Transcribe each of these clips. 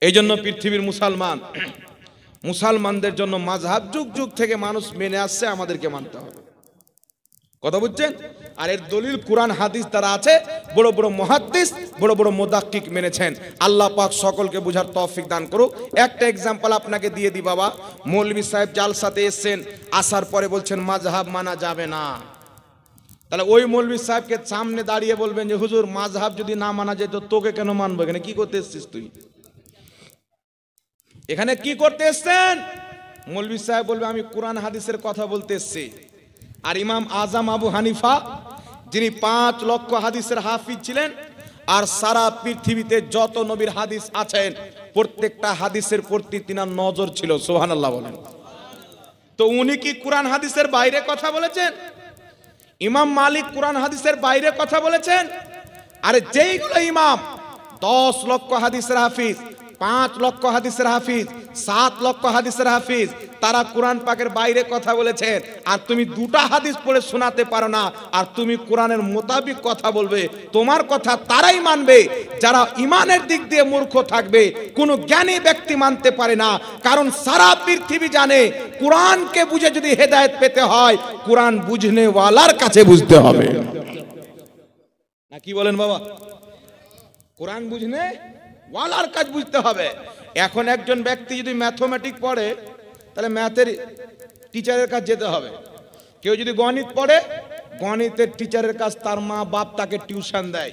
এই জন্য পৃথিবীর মুসলমানদের জন্য মাযহাব যুগ যুগ থেকে মানুষ মেনে আসছে, আমাদেরকে মানতে হবে। কথা বুঝছেন? আর এর দলিল কুরআন হাদিস দ্বারা আছে। বড় বড় মুহাদ্দিস, বড় বড় মুদাক্কিক মেনেছেন। আল্লাহ পাক সকলকে বুঝার তৌফিক দান করুক। একটা এক্সাম্পল আপনাকে দিয়ে দিই বাবা। মৌলভী সাহেব জালসাতে এসেছেন, আসার পরে বলছেন মাযহাব মানা যাবে না। তাহলে ওই মৌলভী সাহেবকে সামনে দাঁড়িয়ে বলবেন যে হুজুর মাযহাব যদি না মানা যেত তোকে কেন মানবো? এখানে কি করতে এসেছিস তুই? এখানে কি করতে এসেছেন? মৌলভী সাহেব বলবে আমি কুরআন হাদিসের কথা বলতে এসেছি। আর ইমাম আজম আবু হানিফা, যিনি 5 লক্ষ হাদিসের হাফিজ ছিলেন, আর সারা পৃথিবীতে যত নবীর হাদিস আছেন প্রত্যেকটা হাদিসের প্রতি তিনার নজর ছিল। সুবহানাল্লাহ বলেন। তো উনি কি কুরআন হাদিসের বাইরে কথা বলেছেন? ইমাম মালিক কুরআন হাদিসের বাইরে কথা বলেছেন? আরে যেইগুলো ইমাম 10 লক্ষ হাদিসের হাফিজ, 5 লক্ষ হাদিসের হাফিজ, 7 লক্ষ হাদিসের হাফিজ, তারা কোরআন পাকের বাইরে কথা বলেছেন, আর তুমি 2টা হাদিস পড়ে শোনাতে পারো না, আর তুমি কোরআনের মোতাবিক কথা বলবে। তোমার কথা তারাই মানবে যারা ইমানের দিক দিয়ে মূর্খ থাকবে, কোনো জ্ঞানী ব্যক্তি মানতে পারে না। কারণ সারা পৃথিবী জানে কোরআনকে বুঝে যদি হেদায়েত পেতে হয় কোরআন বুঝনে ওয়ালার কাছে বুঝতে হবে। না কি বলেন বাবা? কোরআন বুঝনে ওয়ালার কাজ বুঝতে হবে। এখন একজন ব্যক্তি যদি ম্যাথমেটিক্স পড়ে তাহলে ম্যাথের টিচারের কাছে যেতে হবে। কেউ যদি গণিত পড়ে গণিতের টিচারের কাছে তার মা বাপ তাকে টিউশন দেয়।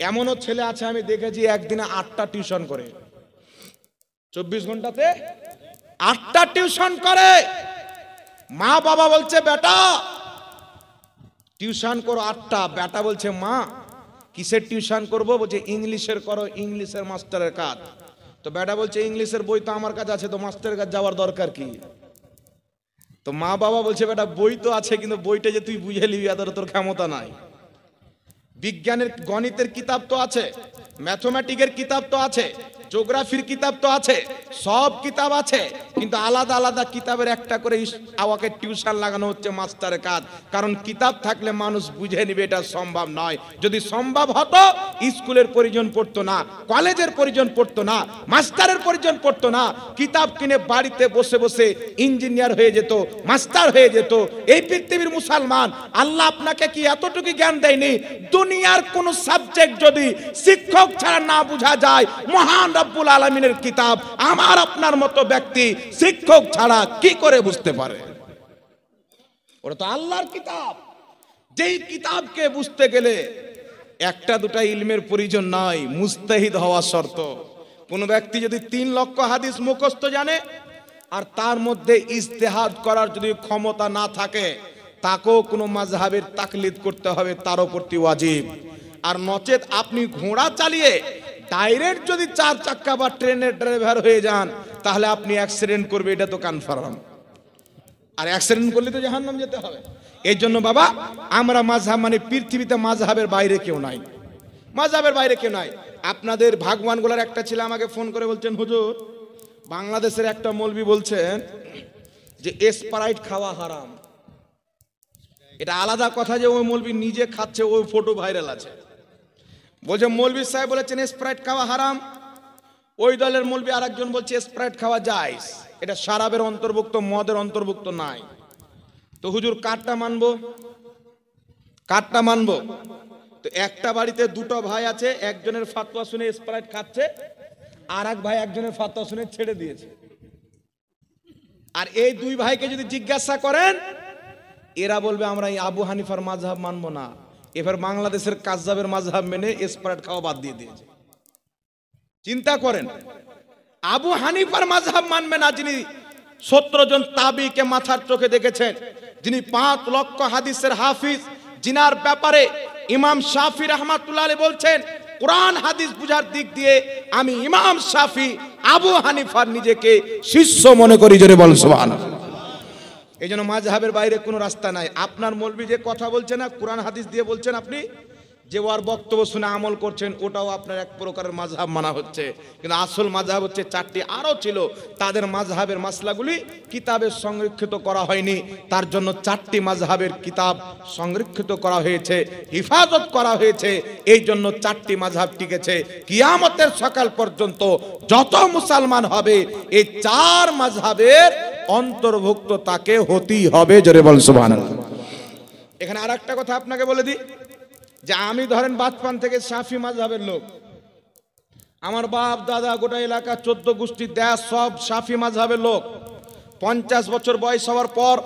এমনও ছেলে আছে আমি দেখেছি একদিনে 8টা টিউশন করে, 24 ঘন্টাতে 8টা টিউশন করে। মা বাবা বলছে বেটা টিউশন করো 8টা, বেটা বলছে মা কিসের টিউশন করবো? বলছে ইংলিশের করো, ইংলিশের মাস্টারের কাজ। তো বেটা বলছে ইংলিশের বই তো আমার কাছে আছে, তো মাস্টারের কাছে যাওয়ার দরকার কি? তো মা বাবা বলছে বেটা বই তো আছে, কিন্তু বইটা যে তুই বুঝে নিবি এত তোর ক্ষমতা নাই। বিজ্ঞানের গণিতের কিতাব তো আছে, ম্যাথমেটিক্সের কিতাব তো আছে, জিওগ্রাফির কিতাব তো আছে, সব কিতাব আছে, কিন্তু আলাদা আলাদা কিতাবের একটা করে আমাকে টিউশন লাগানো হচ্ছে মাস্টারের কাজ। কারণ কিতাব থাকলে মানুষ বুঝে নিবে, এটা সম্ভব নয়। যদি সম্ভব হতো স্কুলের প্রয়োজন পড়তো না, কলেজের প্রয়োজন পড়তো না, মাস্টারের প্রয়োজন পড়তো না। কিতাব কিনে বাড়িতে বসে বসে ইঞ্জিনিয়ার হয়ে যেত, মাস্টার হয়ে যেত। এই পৃথিবীর মুসলমান, আল্লাহ আপনাকে কি এতটুকু জ্ঞান দেয়নি? দুনিয়ার কোন সাবজেক্ট যদি শিক্ষক ছাড়া না বোঝা যায়, মহান রব্বুল আলামিনের কিতাব আমার আপনার মতো ব্যক্তি শিক্ষক ছাড়া কি করে বুঝতে পারে? ওটা তো আল্লাহর কিতাব। যেই কিতাবকে বুঝতে গেলে একটা দুটা ইলমের প্রয়োজন নয়, মুস্তাহিদ হওয়া শর্ত। কোন ব্যক্তি যদি 3 লক্ষ হাদিস মুখস্থ জানে আর তার মধ্যে ইজতিহাদ করার যদি ক্ষমতা না থাকে, তাকেও কোনো মাযহাবের তাকলিদ করতে হবে, তারও প্রতি ওয়াজিব। আর নচেত আপনি ঘোড়া চালিয়ে ডাইরেক্ট যদি 4 চাক্কা বা ট্রেনের ড্রাইভার হয়ে যান তাহলে আপনি অ্যাক্সিডেন্ট করবে, এটা তো কনফার্ম। আর অ্যাক্সিডেন্ট করলে তো জাহান্নাম যেতে হবে। এই জন্য বাবা আমরা মাযহাব মানে পৃথিবীতে মাযহাবের বাইরে কেউ নাই, মাযহাবের বাইরে কেউ নাই। আপনাদের ভাগবানগুলার একটা ছেলে আমাকে ফোন করে বলছেন হুজুর বাংলাদেশের একটা মৌলবি বলছেন যে স্প্রাইট খাওয়া হারাম। এটা আলাদা কথা যে ওই মৌলবি নিজে খাচ্ছে, ওই ফটো ভাইরাল আছে। বলছে মৌলবি সাহেব বলেছেন স্প্রাইট খাওয়া হারাম, ওই দলের মৌলবি আরেকজন বলছে স্প্রাইট খাওয়া জায়েজ। এটা শরাবের অন্তর্ভুক্ত, মদের অন্তর্ভুক্ত নাই। তো হুজুর কারটা মানবো, কারটা মানবো? তো একটা বাড়িতে 2টো ভাই আছে, একজনের ফাতোয়া শুনে স্প্রাইট খাচ্ছে, আর এক ভাই একজনের ফাতোয়া শুনে ছেড়ে দিয়েছে। আর এই 2 ভাইকে যদি জিজ্ঞাসা করেন এরা বলবে আমরা এই আবু হানিফার মাযহাব মানবো না। এবার বাংলাদেশের কাযযাবের মাযহাব মেনে স্প্রাইট খাওয়া বাদ দিয়ে দিয়েছে। চিন্তা করেন, আবু হানিফার মাযহাব মানবে না, যিনি 17 জন তাবিকে মাথার চোখে দেখেছেন, যিনি 5 লক্ষ হাদিসের হাফিজ, জিনার ব্যাপারে ইমাম শাফি রাহমাতুল্লাহ আলাইহি বলছেন কোরআন হাদিস বুঝার দিক দিয়ে আমি ইমাম শাফি আবু হানিফার নিজেকে শিষ্য মনে করি। জোরে বল সুবহানাল্লাহ। এই জন্য মাযহাবের বাইরে কোনো রাস্তা নাই। আপনার মৌলবি যে কথা বলছে না কোরআন হাদিস দিয়ে বলছেন আপনি, যে ওর বক্তব্য শুনে আমল করছেন ওটাও আপনার এক প্রকারের মাযহাব মানা হচ্ছে, কিন্তু আসল মাযহাব হচ্ছে চারটি। আরও ছিল তাদের মাযহাবের মাসলাগুলি কিতাবে সংরক্ষিত করা হয়নি, তার জন্য চারটি মাযহাবের কিতাব সংরক্ষিত করা হয়েছে, হিফাজত করা হয়েছে, এই জন্য চারটি মাযহাব টিকেছে। কিয়ামতের সকাল পর্যন্ত যত মুসলমান হবে এই চার মাযহাবের অন্তর্ভুক্ত তাকে হতেই হবে। জোরে বল সুবহানাল্লাহ। এখানে আর একটা কথা আপনাকে বলে দিই, যে আমি ধরেন বাচপান থেকে শাফি মাযহাবের লোক, আমার বাপ দাদা গোটা এলাকা 14 গোষ্ঠী দেশ সব শাফি মাযহাবের লোক। 50 বছর বয়স হওয়ার পর,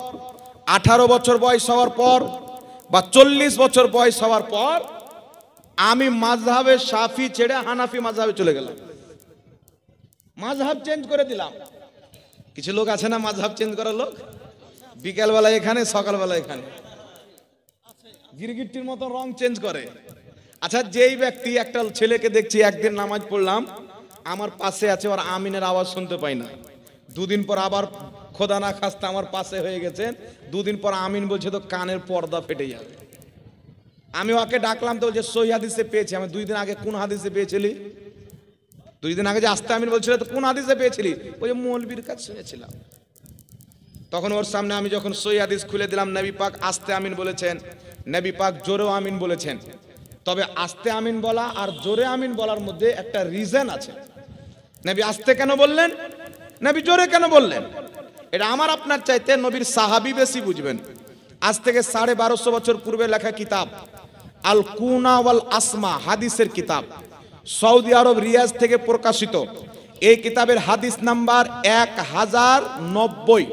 18 বছর বয়স হওয়ার পর বা 40 বছর বয়স হওয়ার পর আমি মাযহাবে শাফি ছেড়ে হানাফি মাযহাবে চলে গেলাম, মাযহাব চেঞ্জ করে দিলাম। কিছু লোক আছে না মাযহাব চেঞ্জ করার লোক, বিকেলবেলা এখানে সকালবেলা এখানে, গিরগিটির মতো রং চেঞ্জ করে। আচ্ছা, যেই ব্যক্তি একটা ছেলেকে দেখছি একদিন নামাজ পড়লাম আমার পাশে আছে, ওর আমিনের আওয়াজ শুনতে পাই না, দুদিন পর আবার খোদা না খাস্তা আমার পাশে হয়ে গেছেন, দুদিন পর আমিন বলছে তো কানের পর্দা ফেটে যাবে। আমি ওকে ডাকলাম তো যে সহি হাদিসে পেয়েছি। আমি 2 দিন আগে কোন হাদিসে পেয়েছিলি? 2 দিন আগে যে আস্তে আমিন বলছিল তো কোন হাদিসে পেয়েছিলি? ওই যে মৌলবীর কাছে শুনেছিলাম। তখন ওর সামনে আমি যখন সহি হাদিস খুলে দিলাম, নবী পাক আস্তে আমিন বলেছেন, নবী পাক জোরেও আমিন বলেছেন। তবে আস্তে আমিন বলা আর জোরে আমিন বলার মধ্যে একটা রিজন আছে। নবী আস্তে কেন বললেন, নবী জোরে কেন বললেন, এটা আমার আপনার চাইতে নবীর সাহাবী বেশি বুঝবেন। আজ থেকে 1250 বছর পূর্বে লেখা কিতাব আল কুনা ওয়াল আসমা, হাদিসের কিতাব, সৌদি আরব রিয়াজ থেকে প্রকাশিত। এই কিতাবের হাদিস নাম্বার 1090।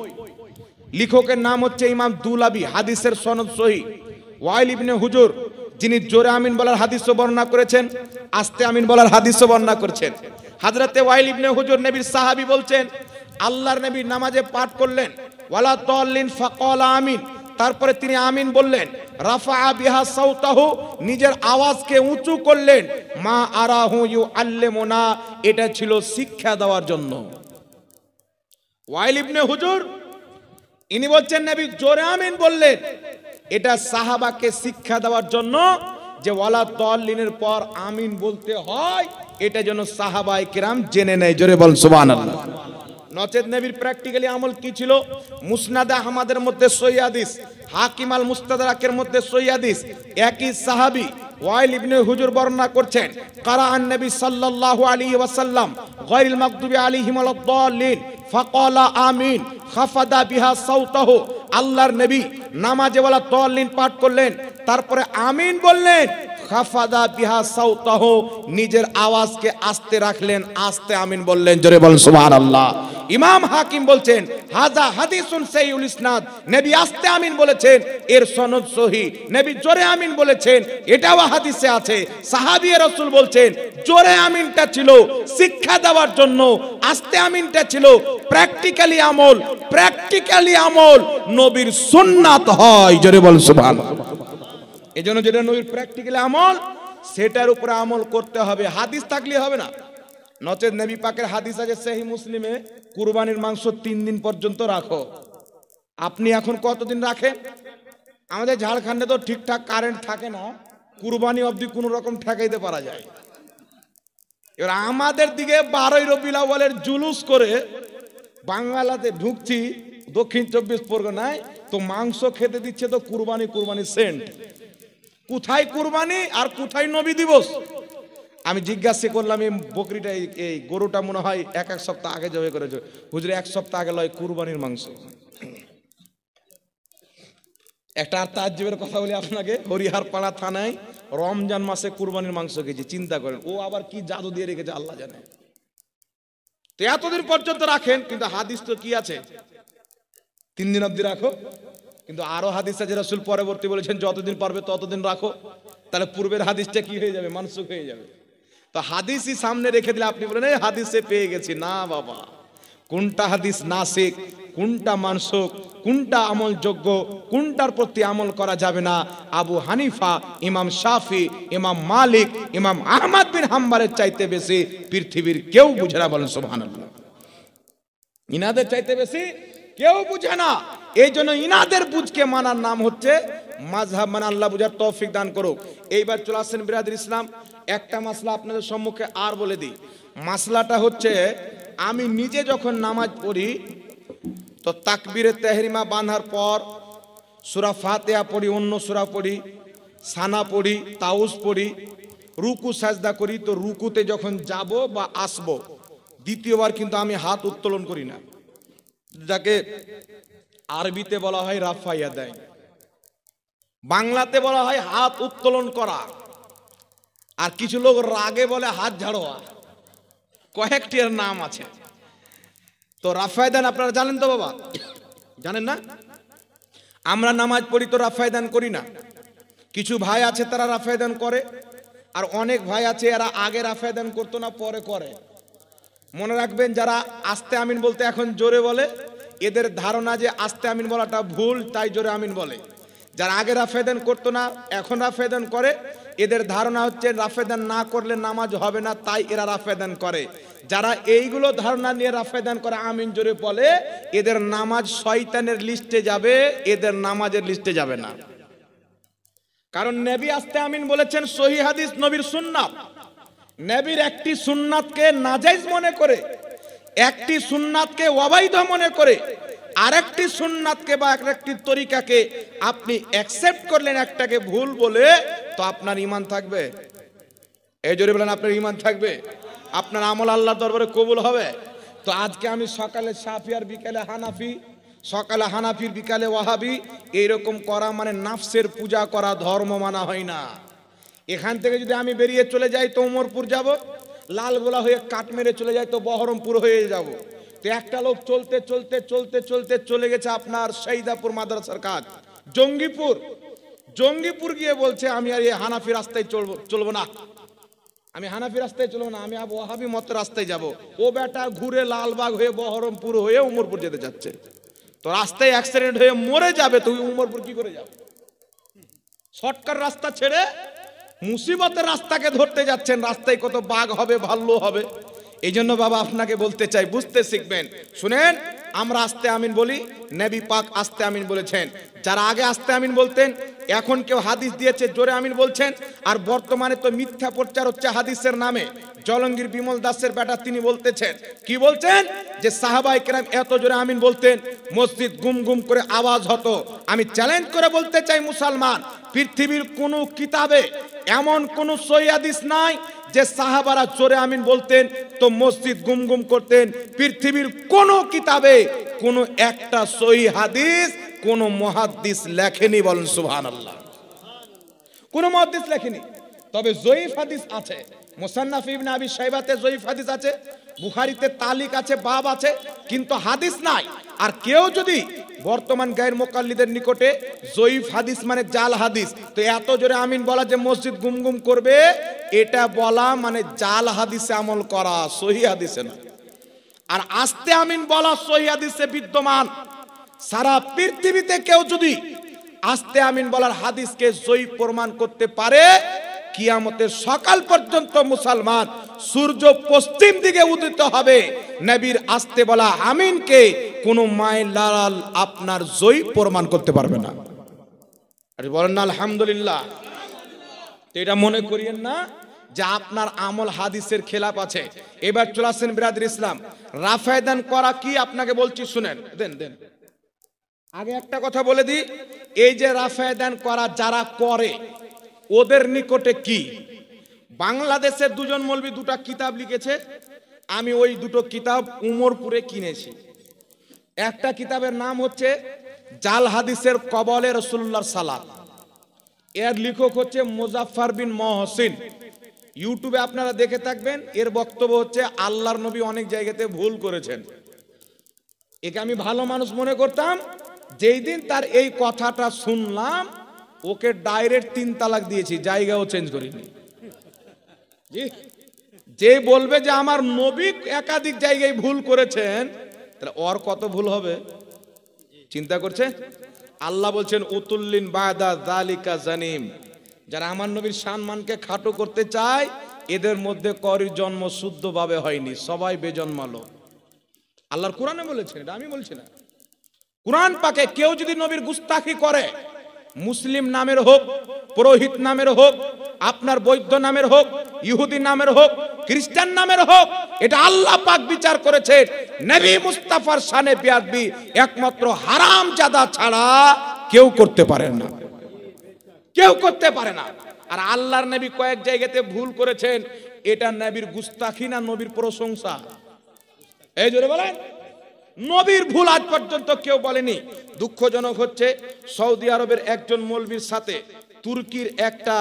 লেখকের নাম হচ্ছে ইমাম দুলাবি, হাদিসের সনদ সহিহ। ওয়াইল ইবনে হুজুর, যিনি জোরে আমিন বলার হাদিসও বর্ণনা করেছেন, আস্তে আমিন বলার হাদিসও বর্ণনা করেছেন। হযরতে ওয়াইল ইবনে হুজুর নবীর সাহাবী বলছেন, আল্লাহর নবী নামাজে পাঠ করলেন ওয়ালা দাল্লিন ফাকালা আমিন, তারপরে তিনি আমিন বললেন, রাফা বিহা সাউতাহু, নিজের আওয়াজকে উঁচু করলেন, মা আরাহু ইউআল্লিমুনা, এটা ছিল শিক্ষা দেওয়ার জন্য। ওয়াইল ইবনে হুজুর ইনি বলছেন নবী জোরে আমিন বললেন, এটা সাহাবাকে শিক্ষা দেওয়ার জন্য, যে ওয়ালা দাল্লিনের পর আমিন বলতে হয়, এটা যেন সাহাবায়ে কেরাম জেনে নেয়। জোরে বল সুবহানাল্লাহ। নচেত নবীর প্র্যাকটিক্যালি আমল কি ছিল? মুসনাদে আহমদের মধ্যে সহিহ হাদিস, হাকিম আল মুস্তাদরাকের মধ্যে সহিহ হাদিস, একই সাহাবী ওয়াইল ইবনে হুজুর বর্ণনা করছেন, কারাআন নবী সাল্লাল্লাহু আলাইহি ওয়াসাল্লাম গায়রিল মাগদুবি আলাইহিম ওয়ালাদ-দাল্লিন ফাকালা আমিন খাফাদা বিহা সাউতাহু, আল্লাহর নবী নামাজে ওয়ালা দাল্লিন পাঠ করলেন, তারপরে আমিন বললেন, খাফাদা বিহা সাউতাহু, নিজের আওয়াজকে আস্তে রাখলেন, আস্তে আমিন বললেন। জোরে বল সুবহানাল্লাহ। ইমাম হাকিম বলছেন, হাযা হাদিসুন সহিহুল ইসনাদ, নবী আস্তে আমিন বলেছেন, এর সনদ সহিহ। নবী জোরে আমিন বলেছেন, এটাও হাদিসে আছে। সাহাবী রাসূল বলছেন, জোরে আমিনটা ছিল শিক্ষা দেওয়ার জন্য, আস্তে আমিনটা ছিল প্র্যাকটিক্যালি আমল। প্র্যাকটিক্যালি আমল নবীর সুন্নাত হয়। জোরে বল সুবহানাল্লাহ। এজন্য যেটা নবীর প্র্যাকটিক্যালি আমল, সেটার উপরে আমল করতে হবে, হাদিস থাকলে হবে না। নচেত নবী পাকের হাদিস আছে সহিহ মুসলিমে, কুরবানির মাংস 3 দিন পর্যন্ত রাখো। আপনি এখন কতদিন রাখেন? আমাদের ঝাড়খণ্ডে তো ঠিকঠাক কারেন্ট থাকে না, কুরবানি অবধি কোনো রকম ঠেকাইতে পারা যায়। এবার আমাদের দিকে 12ই রবিউল আউয়ালের জুলুস করে বাংলাতে ঢুকছি, দক্ষিণ 24 পরগনায় তো মাংস খেতে দিচ্ছে তো কুরবানি কুরবানি সেন্ট। কোথায় কুরবানি আর কোথায় নবী দিবস? আমি জিজ্ঞাসা করলাম, এই বকরিটা এই গরুটা মনে হয় এক সপ্তাহ আগে জবাই করেছে। হুজুর 1 সপ্তাহ আগে লয় কুরবানির মাংস। একটা আর তাজ্জুবের কথা বলি আপনাকে, হরিহরপাড়া থানায় রমজান মাসে কুরবানির মাংস খেয়েছি। চিন্তা করেন, ও আবার কি জাদু দিয়ে রেখেছে আল্লাহ জানে। তো এতদিন পর্যন্ত রাখেন, কিন্তু হাদিস তো কি আছে, 3 দিন অবধি রাখো। কিন্তু আরো হাদিস আছে, রাসূল পরবর্তী বলেছেন যতদিন পারবে ততদিন রাখো। তাহলে পূর্বের হাদিসটা কি হয়ে যাবে? মানসুখ হয়ে যাবে। তো হাদিসই সামনে রেখে দিলে আপনি বলেন এই হাদিসে পেয়ে গেছি। না বাবা, কোনটা হাদিস নাসিক, কোনটা মানসুখ, কোনটা আমলযোগ্য, কোনটার প্রতি আমল করা যাবে না, আবু হানিফা, ইমাম শাফি, ইমাম মালিক, ইমাম আহমদ বিন হাম্বলের চাইতে বেশি পৃথিবীর কেউ বুঝে না। বলেন সুবহানাল্লাহ। ইনাদের চাইতে বেশি কেউ বুঝে না। এই জন্য ইনাদের বুঝকে মানার নাম হচ্ছে মাযহাব, মানে আল্লাহ বুঝার তৌফিক দান করুক। এইবার চলে আসেন বিরাদর ইসলাম, একটা মাসলা আপনাদের সম্মুখে আর বলে দিই। মাসলাটা হচ্ছে, আমি নিজে যখন নামাজ পড়ি তো তাকবীরে তাহরিমা বাঁধার পর সূরা ফাতিহা পড়ি, অন্য সূরা পড়ি, সানা পড়ি, তাউজ পড়ি, রুকু সাজদা করি। তো রুকুতে যখন যাব বা আসব, দ্বিতীয়বার কিন্তু আমি হাত উত্তোলন করি না, যাকে আরবিতে বলা হয় রাফা ইয়াদাইন, বাংলাতে বলা হয় হাত উত্তোলন করা, আর কিছু লোক রাগে বলে হাত ঝাড়োয়া, কয়েকটি এর নাম আছে। তো রাফা ইয়াদাইন আপনারা জানেন তো বাবা? জানেন না? আমরা নামাজ পড়ি তো রাফা ইয়াদাইন করি না। কিছু ভাই আছে তারা রাফা ইয়াদাইন করে, আর অনেক ভাই আছে এরা আগে রাফা ইয়াদাইন করতো না, পরে করে। মনে রাখবেন, যারা আস্তে আমিন বলতে এখন জোরে বলে, এদের ধারণা যে আস্তে আমিন বলাটা ভুল, তাই জোরে আমিন বলে। যারা আগে রাফা ইয়াদাইন করতো না, এখন রাফা ইয়াদাইন করে, এদের ধারণা হচ্ছে রাফা ইয়াদাইন না করলে নামাজ হবে না, তাই এরা রাফা ইয়াদাইন করে। যারা এইগুলো ধারণা নিয়ে রাফা ইয়াদাইন করে আমিন জোরে বলে, এদের নামাজ শয়তানের লিস্টে যাবে, এদের নামাজের লিস্টে যাবে না। কারণ নবী আস্তে আমিন বলেছেন, সহিহ হাদিস, নবীর সুন্নাত। নবীর একটি সুন্নাতকে নাজায়েজ মনে করে, একটি সুন্নাতকে অবৈধ মনে করে, আরেকটি সুন্নাতকে বা আরেকটি তরিকাকে আপনি অ্যাকসেপ্ট করলেন একটাকে ভুল বলে, তো আপনার ঈমান থাকবে? এই জোরে বলেন, আপনার ঈমান থাকবে? আপনার আমল আল্লাহর দরবারে কবুল হবে? তো আজকে আমি সকালে শাফি আর বিকালে হানাফি, সকালে হানাফির বিকালে ওয়াহাবি, এইরকম করা মানে নাফসের পূজা করা, ধর্ম মানা হয় না। এখান থেকে যদি আমি বেরিয়ে চলে যাই তো উমরপুর যাব, লালগোলা হয়ে কাট মেরে চলে যাই তো বহরমপুর হয়ে যাব। তো একটা লোক চলতে চলতে চলতে চলতে চলে গেছে আপনার শহীদাপুর মাদ্রাসার কাজ, জঙ্গিপুর। জঙ্গিপুর গিয়ে বলছে, আমি আর এই হানাফি রাস্তায় চলবো না, আমি হানাফি রাস্তায় চলবো না, আমি ওয়াহাবি মত রাস্তায় যাব। ও বেটা ঘুরে লালবাগ হয়ে বহরমপুর হয়ে উমরপুর যেতে যাচ্ছে। তো রাস্তায় অ্যাক্সিডেন্ট হয়ে মরে যাবে, তো উমরপুর কি করে যাবে? শর্টকাট রাস্তা ছেড়ে মুসিবতের রাস্তাকে ধরতে যাচ্ছেন। রাস্তায় কত বাঘ হবে, ভাল্লু হবে। এই জন্য বাবা আপনাকে বলতে চাই, বুঝতে শিখবেন। শুনেন, আমরা আস্তে আমিন বলি, নবী পাক আস্তে আমিন বলেছেন। যারা আগে আস্তে আমিন বলতেন, এখন কেউ হাদিস দিয়েছে জোরে আমিন বলছেন। আর বর্তমানে তো মিথ্যা প্রচার হচ্ছে হাদিসের নামে। জলঙ্গির বিমল দাসের বেটা তিনি বলতেছেন, কি বলছেন, যে সাহাবায়ে কেরাম এত জোরে আমিন বলতেন, মসজিদ গুম গুম করে আওয়াজ হতো। আমি চ্যালেঞ্জ করে বলতে চাই, মুসলমান, পৃথিবীর কোন কিতাবে এমন কোন সহিহ হাদিস নাই যে সাহাবারা জোরে আমিন বলতেন তো মসজিদ গুম গুম করতেন। পৃথিবীর কোন কিতাবে কোন একটা সহিহ হাদিস কোন মুহাদ্দিস লেখেনি, বলেন সুবহানাল্লাহ। কোন মুহাদ্দিস লেখেনি। তবে জয়ীফ হাদিস আছে, মুসান্নাফ ইবনে আবি শাইবাতে জয়ীফ হাদিস আছে, বুখারীতে তালিক আছে, বাব আছে, কিন্তু হাদিস নাই। আর কেউ যদি বর্তমান গায়ের মুকাল্লিদের নিকটে জয়ীফ হাদিস মানে জাল হাদিস, তো এত জোরে আমিন বলা যে মসজিদ গুম গুম করবে, এটা বলা মানে জাল হাদিসে আমল করা, সহিহ হাদিসে না। আর আস্তে আমিন বলা সহিহ হাদিসে বিদ্যমান। সারা পৃথিবীতে কেউ যদি আস্তে আমিন বলার হাদিসকে জয়ীফ প্রমাণ করতে পারে, কিয়ামতের সকাল পর্যন্ত মুসলমান সূর্য পশ্চিম দিকে উদিত হবে, নবীর আস্তে বলা আমিনকে কোন মায়ের লাল আপনার জয়ীফ প্রমাণ করতে পারবে না। আরে বলেন না আলহামদুলিল্লাহ। তো এটা মনে করিয়েন না যে আপনার আমল হাদিসের খেলাপ আছে। এবার চলে আসেন বিরাদর ইসলাম, রাফা ইয়াদাইন করা কি আপনাকে বলছি, শুনেন। দেন আগে একটা কথা বলে দিই, এই যে রাফা ইয়াদাইন করা যারা করে ওদের নিকটে কি, বাংলাদেশের দুজন মৌলবি দুটো কিতাব লিখেছে, আমি ওই দুটো কিতাব উমরপুরে কিনেছি। একটা কিতাবের নাম হচ্ছে জাল হাদিসের কবলে রাসূলুল্লাহর সালাত, এর লেখক হচ্ছে মুজাফফর বিন মহসিন। ইউটিউবে আপনারা দেখে থাকবেন। এর বক্তব্য হচ্ছে আল্লাহর নবী অনেক জায়গাতে ভুল করেছেন। একে আমি ভালো মানুষ মনে করতাম, যেই দিন তার এই কথাটা শুনলাম ওকে ডাইরেক্ট 3 তালাক দিয়েছি, জায়গাও চেঞ্জ করিনি। জি, যে বলবে যে আমার নবী একাধিক জায়গায় ভুল করেছেন, তাহলে ওর কত ভুল হবে চিন্তা করছে। আল্লাহ বলছেন উতুল্লিন বাদা যালিকা জানিম, যারা আমার নবীর সম্মানকে খাটো করতে চায় এদের মধ্যে কারোর জন্ম শুদ্ধভাবে হয়নি, সবাই বেজন্মালো। আল্লাহর কোরআনে বলেছেন, এটা আমি বলছি না। কুরআন পাকে কেউ যদি নবীর গুস্তাখি করে, মুসলিম নামের হোক, পুরোহিত নামের হোক, আপনার বৈদ্য নামের হোক, ইহুদি নামের হোক, খ্রিস্টান নামের হোক, এটা আল্লাহ পাক বিচার করেছেন নবী মুস্তাফার শানে বেয়াদবি একমাত্র হারামজাদা ছাড়া কেউ করতে পারে না, কেউ করতে পারে না। আর আল্লাহর নবী কয়েক জায়গাতে ভুল করেছেন, এটা নবীর গুস্তাখি না নবীর প্রশংসা? এই জোরে বলেন। নবীর ভুল আজ পর্যন্ত কেউ বলেনি। দুঃখজনক হচ্ছে সৌদি আরবের একজন মৌলবীর সাথে তুর্কির একটা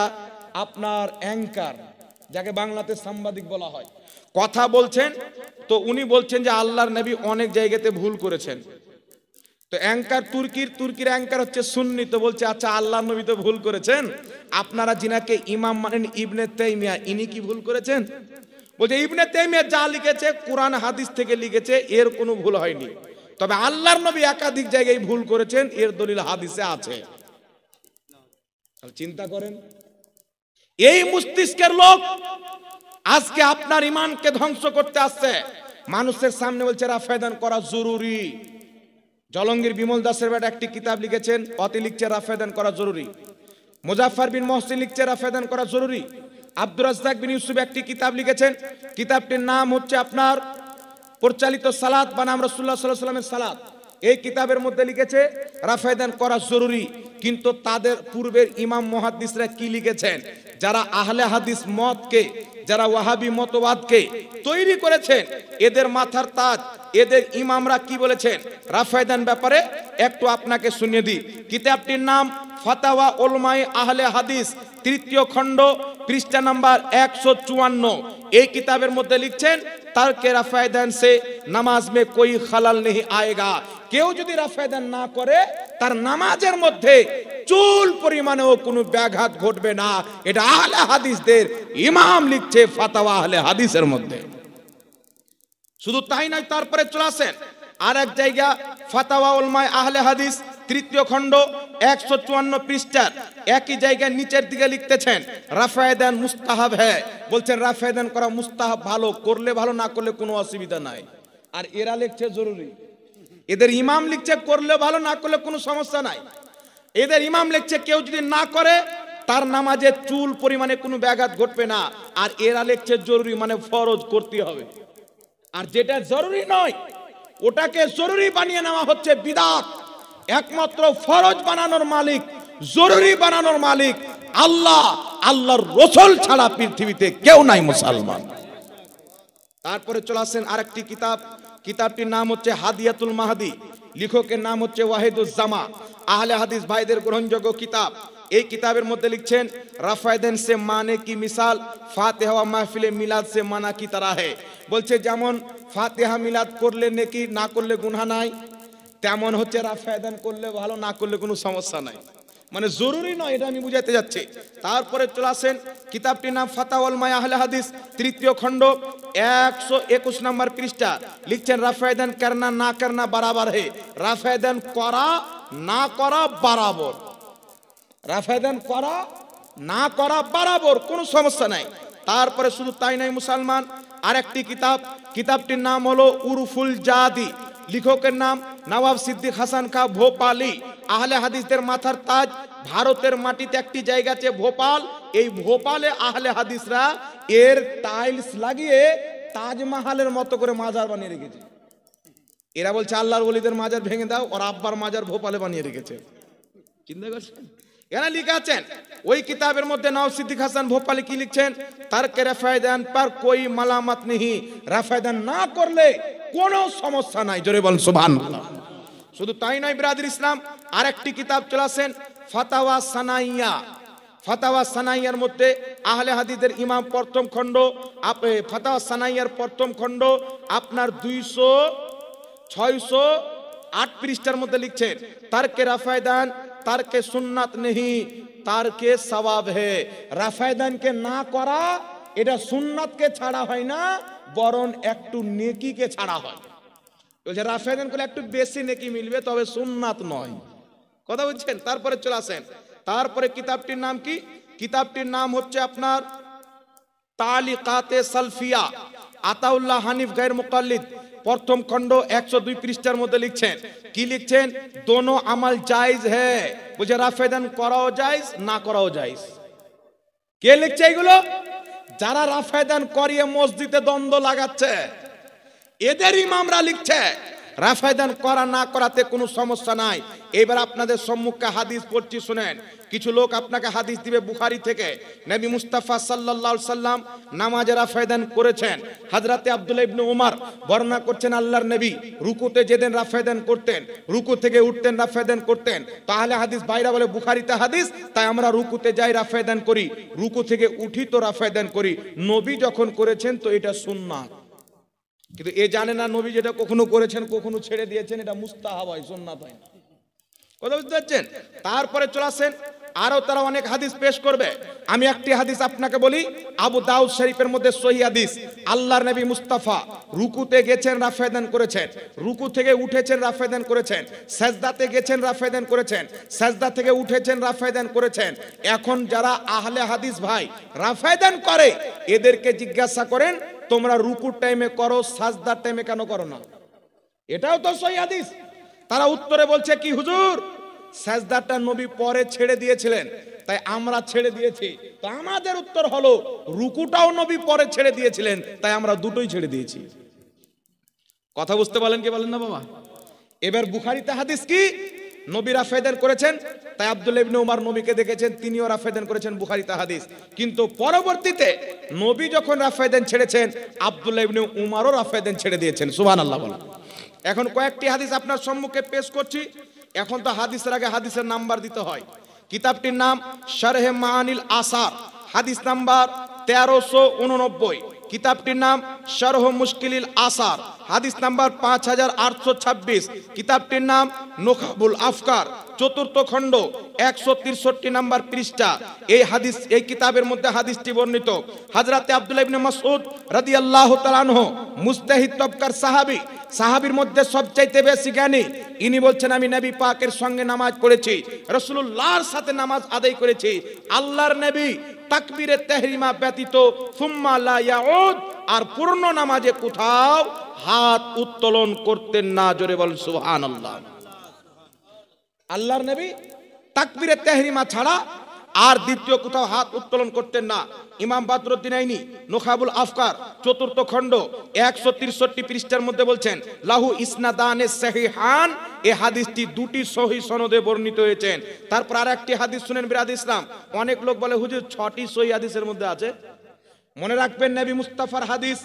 আপনার অ্যাঙ্কার, যাকে বাংলাতে সাংবাদিক বলা হয়, কথা বলছেন। তো উনি বলছেন যে আল্লাহর নবী অনেক জায়গাতে ভুল করেছেন। তো অ্যাঙ্কার তুর্কির অ্যাঙ্কার হচ্ছে সুন্নি, তো বলছে আচ্ছা আল্লাহর নবী তো ভুল করেছেন, আপনারা যিনাকে ইমাম মানেন ইবনে তাইমিয়া, ইনি কি ভুল করেছেন? বলছে ইবনে তাইমিয়া যা লিখেছে কোরআন হাদিস থেকে লিখেছে, এর কোনো ভুল হয়নি, তবে আল্লাহর নবী একাধিক জায়গায় ভুল করেছেন, এর দলিল হাদিসে আছে। চিন্তা করেন, এই মস্তিষ্কের লোক আজকে আপনার ইমানকে ধ্বংস করতে আসছে। মানুষের সামনে বলছে রাফেদান করা জরুরি। জলঙ্গির বিমল দাসের বেটা একটি কিতাব লিখেছেন, অতি লিখছে রাফেদান করা জরুরি। মুজাফফর বিন মহসিন লিখছে রাফেদান করা জরুরি। আব্দুর রাজ্জাক বিন ইউসুফ একটি কিতাব লিখেছেন, কিতাবটির নাম হচ্ছে আপনার পরিচালিত সালাত বা নাম রাসূলুল্লাহ সাল্লাল্লাহু আলাইহি ওয়াসাল্লামের সালাত। এই কিতাবের মধ্যে লিখেছে রাফেদান করা জরুরি। কিন্তু তাদের পূর্বের ইমাম মুহাদ্দিসরা কি লিখেছেন? যারা আহলে হাদিস মতকে, যারা ওয়াহাবি মতবাদকে তৈরি করেছেন, এদের মাথার তাজ, এদের ইমামরা কি বলেছেন রাফেদান ব্যাপারে একটু আপনাকে শুনিয়ে দিই। কিতাবটির নাম ফাতাওয়া উলামায়ে আহলে হাদিস, তৃতীয় খণ্ড, পৃষ্ঠা নাম্বার 154। এই কিতাবের মধ্যে লিখছেন তারকে রাফেদান সে নামাজ মে কোই খালাল নেহি আয়েগা। কেউ যদি রাফেদান না করে তার নামাজের মধ্যে চুল পরিমাণেও কোনো ব্যাঘাত ঘটবে না। এটা আহলে হাদিসদের ইমাম লিখছে ফাতাওয়া আহলে হাদিসের মধ্যে। শুধু তাই নয়, তারপরে চলে আসেন আর এক জায়গা ফাতাওয়া উলামায়ে আহলে হাদিস, তৃতীয় খণ্ড, 154 পৃষ্ঠার একই জায়গায় নিচের দিকে লিখতেছেন রাফেদান মুস্তাহাব হ্যায়। বলছেন রাফেদান করা মুস্তাহাব, ভালো করলে ভালো, না করলে কোনো অসুবিধা নাই। আর এরা লিখছে জরুরি। এদের ইমাম লিখছে করলে ভালো, না করলে কোনো সমস্যা নাই। এদের ইমাম লিখছে কেউ যদি না করে তার নামাজে চুল পরিমাণে কোনো ব্যাঘাত ঘটবে না। আর এরা লিখছে জরুরি, মানে ফরজ করতে হবে। আর যেটা জরুরি নয় ওটাকে জরুরি বানিয়ে নেওয়া হচ্ছে বিদআত। একমাত্র ফরজ বানানোর মালিক, জরুরি বানানোর মালিক আল্লাহ, আল্লাহর রাসূল ছাড়া পৃথিবীতে কেউ নাই মুসলমান। তারপরে চলে আসেন আরেকটি কিতাব, কিতাবটির নাম হচ্ছে হাদিয়াতুল মাহদি, লেখকের নাম হচ্ছে ওয়াহিদুজ্জামা, আহলে হাদিস ভাইদের গ্রহণযোগ্য কিতাব। এই কিতাবের মধ্যে লিখছেন রাফেদান সে মানে কি মিসাল ফাতিহা ওয়া মাহফিলে মিলাদ সে মানা কি তারা है। বলছে যেমন ফাতিহা মিলাদ করলে নেকি, না করলে গুনাহ নাই, তেমন হচ্ছে রাফেদান করলে ভালো, না করলে কোনো সমস্যা নাই, মানে জরুরি নয়, এটা আমি বুঝাতে যাচ্ছি। তারপরে চলে আসেন কিতাবটির নাম ফাতাওয়া উলামায়ে আহলে হাদিস, তৃতীয় খণ্ড, 121 নম্বর পৃষ্ঠা লিখছেন রাফেদান করনা না করনা বরাবর है। রাফেদান করা না করা বরাবর, রাফেদান করা না করা বরাবর, কোনো সমস্যা নাই। তারপরে শুধু তাই নাই মুসলমান, আরেকটি কিতাব, কিতাবটির নাম হলো উরফুল জাদি, লেখকের নাম নওয়াব সিদ্দিক হাসান খা ভোপালি, আহলে হাদিসদের মাথার তাজ। ভারতের মাটিতে একটি জায়গা আছে ভোপাল, এই ভোপালে আহলে হাদিসরা এর টাইলস লাগিয়ে তাজমহলের মতো করে মাজার বানিয়ে রেখেছে। এরা বলছে আল্লাহর ওলিদের মাজার ভেঙে দাও, ওর আব্বার মাজার ভোপালে বানিয়ে রেখেছে। চিন্তা করছেন? এরা লিখেছেন ওই কিতাবের মধ্যে নওয়াব সিদ্দিক হাসান ভোপালি কি লিখছেন, তারকে রাফেদান पर कोई मलामत नहीं, রাফেদান না করলে কোনো সমস্যা নাই। জোরে বলেন সুবহানাল্লাহ। শুধু তাই নয় বিরাদর ইসলাম, আরেকটি কিতাব চলে আসেন ফাতাওয়া সানাইয়া। ফাতাওয়া সানাইয়ার মধ্যে আহলে হাদিসের ইমাম প্রথম খণ্ড, ফাতাওয়া সানাইয়ার প্রথম খণ্ড আপনার 206 পৃষ্ঠার মধ্যে লিখছেন তারকে রাফেদান তারকে সুন্নাত নেহি তারকে সওয়াব হে। রাফেদানকে না করা এটা সুন্নাতকে ছাড়া হয় না, বরং একটু নেকিকে ছাড়া হয়। বলছে রাফেদান করলে একটু বেশি নেকি মিলবে, তবে সুন্নাত নয়। কথা বুঝছেন? তারপরে চলে আসেন, তারপরে কিতাবটির নাম কি? কিতাবটির নাম হচ্ছে আপনার তালিকাতে সালফিয়া, আতাউল্লাহ হানিফ গায়র মুকাল্লিদ, প্রথম খণ্ড 102 পৃষ্ঠার মধ্যে লিখছেন, কি লিখছেন? দোনো আমাল জায়েজ হ্যায়, বুঝে রাফেদান করাও জায়েজ, না করাও জায়েজ। কে লিখছে এগুলো? যারা রাফেদান করিয়ে মসজিদে দ্বন্দ্ব লাগাচ্ছে এদের ইমামরা লিখছে রাফেদান করা না করাতে কোনো সমস্যা নাই। এবার আপনাদের সম্মুখে হাদিস পড়ছি, শুনেন। কিছু লোক আপনাকে হাদিস দিবে বুখারী থেকে, নবী মুস্তাফা সাল্লাল্লাহু আলাইহি সাল্লাম নামাজে রাফেদান করেছেন। হযরতে আব্দুল্লাহ ইবনে উমর বর্ণনা করছেন, আল্লাহর নবী রুকুতে যেদিন রাফেদান করতেন, রুকু থেকে উঠতেন রাফেদান করতেন। তাহলে হাদিস বাইরা বলে বুখারীতে হাদিস, তাই আমরা রুকুতে যাই রাফেদান করি, রুকু থেকে উঠি তো রাফেদান করি। নবী যখন করেছেন তো এটা সুন্নাত। কিন্তু এ জানে না নবী যেটা কখনো করেছেন কখনো ছেড়ে দিয়েছেন, এটা মুস্তাহাব হয়, সুন্নাত হয় না। কথা বুঝতে পারছেন? তারপরে চলে আসেন, আরো তারা অনেক হাদিস পেশ করবে। আমি একটি হাদিস আপনাকে বলি, আবু দাউদ শরীফের মধ্যে সহিহ হাদিস। আল্লাহর নবী মুস্তাফা রুকুতে গেছেন রাফেদান করেছেন, রুকু থেকে উঠেছেন রাফেদান করেছেন, সাজদাতে গেছেন রাফেদান করেছেন, সাজদা থেকে উঠেছেন রাফেদান করেছেন। এখন যারা আহলে হাদিস ভাই রাফেদান করে এদেরকে জিজ্ঞাসা করেন, তোমরা রুকুর টাইমে করো, সাজদার টাইমে কেন করো না? এটাও তো সহিহ হাদিস। তারা উত্তরে বলছে কি, হুজুর সাজদাটা নবী পরে ছেড়ে দিয়েছিলেন তাই আমরা ছেড়ে দিয়েছি। তো আমাদের উত্তর হলো রুকুটাও নবী পরে ছেড়ে দিয়েছিলেন তাই আমরা দুটোই ছেড়ে দিয়েছি। কথা বুঝতে পারলেন কি বলেন না বাবা? এবার বুখারীতে হাদিস কি, নবী রাফেদান করেছেন তাই আব্দুল্লাহ ইবনে উমর নবীকে দেখেছেন, তিনিও রাফেদান করেছেন, বুখারীতে হাদিস। কিন্তু পরবর্তীতে নবী যখন রাফেদান ছেড়েছেন আব্দুল্লাহ ইবনে উমরও রাফেদান ছেড়ে দিয়েছেন। সুবহানাল্লাহ বলা। এখন কয়েকটি হাদিস আপনার সম্মুখে পেশ করছি। এখন তো হাদিসের আগে হাদিসের নাম্বার দিতে হয়। কিতাবটির নাম শারহে মাআনিল আসার, হাদিস নাম্বার 1389। কিতাবটির নাম শারহ মুশকিলিল আসার, হাদিস নাম্বার 5826। কিতাবটির নাম নুখাবুল আফকার, চতুর্থ খণ্ড 163 নাম্বার পৃষ্ঠা। এই হাদিস, এই কিতাবের মধ্যে হাদিসটি বর্ণিত। হযরতে আব্দুল্লাহ ইবনে মাসউদ রাদিয়াল্লাহু তাআলা আনহু মুজতাহিদ তবকার সাহাবী, সাহাবীর মধ্যে সবচাইতে বেশি জ্ঞানী, ইনি বলছেন, আমি নবী পাকের সঙ্গে নামাজ পড়েছি, রাসূলুল্লাহর সাথে নামাজ আদায় করেছি। আল্লাহর নবী তাকবীরে তাহরিমা ব্যতীত সুম্মা লা ইয়াউদ, আর পূর্ণ নামাজে কোথাও হাত উত্তোলন করতেন না। জোরে বলেন সুবহানাল্লাহ। আল্লাহর নবী তাকবীরে তাহরিমা ছাড়া আর দ্বিতীয় কোথাও হাত উত্তোলন করতেন না। ইমাম বদরুদ্দিন আইনি নুখাবুল আফকার, চতুর্থ খণ্ড 163 পৃষ্ঠার মধ্যে বলছেন, লাহু ইসনাদানে সহিহান, এই হাদিসটি দুটি সহিহ সনদে বর্ণিত হয়েছেন। তারপর আরেকটি হাদিস শুনেন বিরাদ ইসলাম। অনেক লোক বলে হুজুর 6টি সহিহ হাদিসের মধ্যে আছে। মনে রাখবেন, নবী মুস্তাফার হাদিস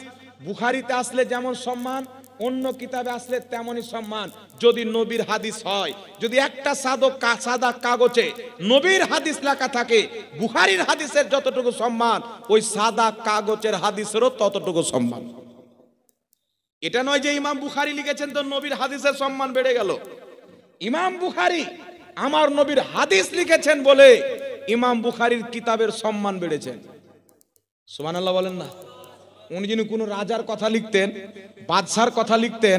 বুখারীতে আসলে যেমন সম্মান, অন্য কিতাবে আসলে তেমনই সম্মান। যদি নবীর হাদিস হয়, যদি একটা সাদা কাগজে নবীর হাদিস লেখা থাকে, বুখারীর হাদিসের যতটুকু সম্মান ওই সাদা কাগজের হাদিসেরও ততটুকু সম্মান। এটা নয় যে ইমাম বুখারী লিখেছেন তো নবীর হাদিসের সম্মান বেড়ে গেল। ইমাম বুখারী আমার নবীর হাদিস লিখেছেন বলে ইমাম বুখারীর কিতাবের সম্মান বেড়েছে। সুবহানাল্লাহ বলেন না? উনি যিনি কোনো রাজার কথা লিখতেন, বাদশার কথা লিখতেন,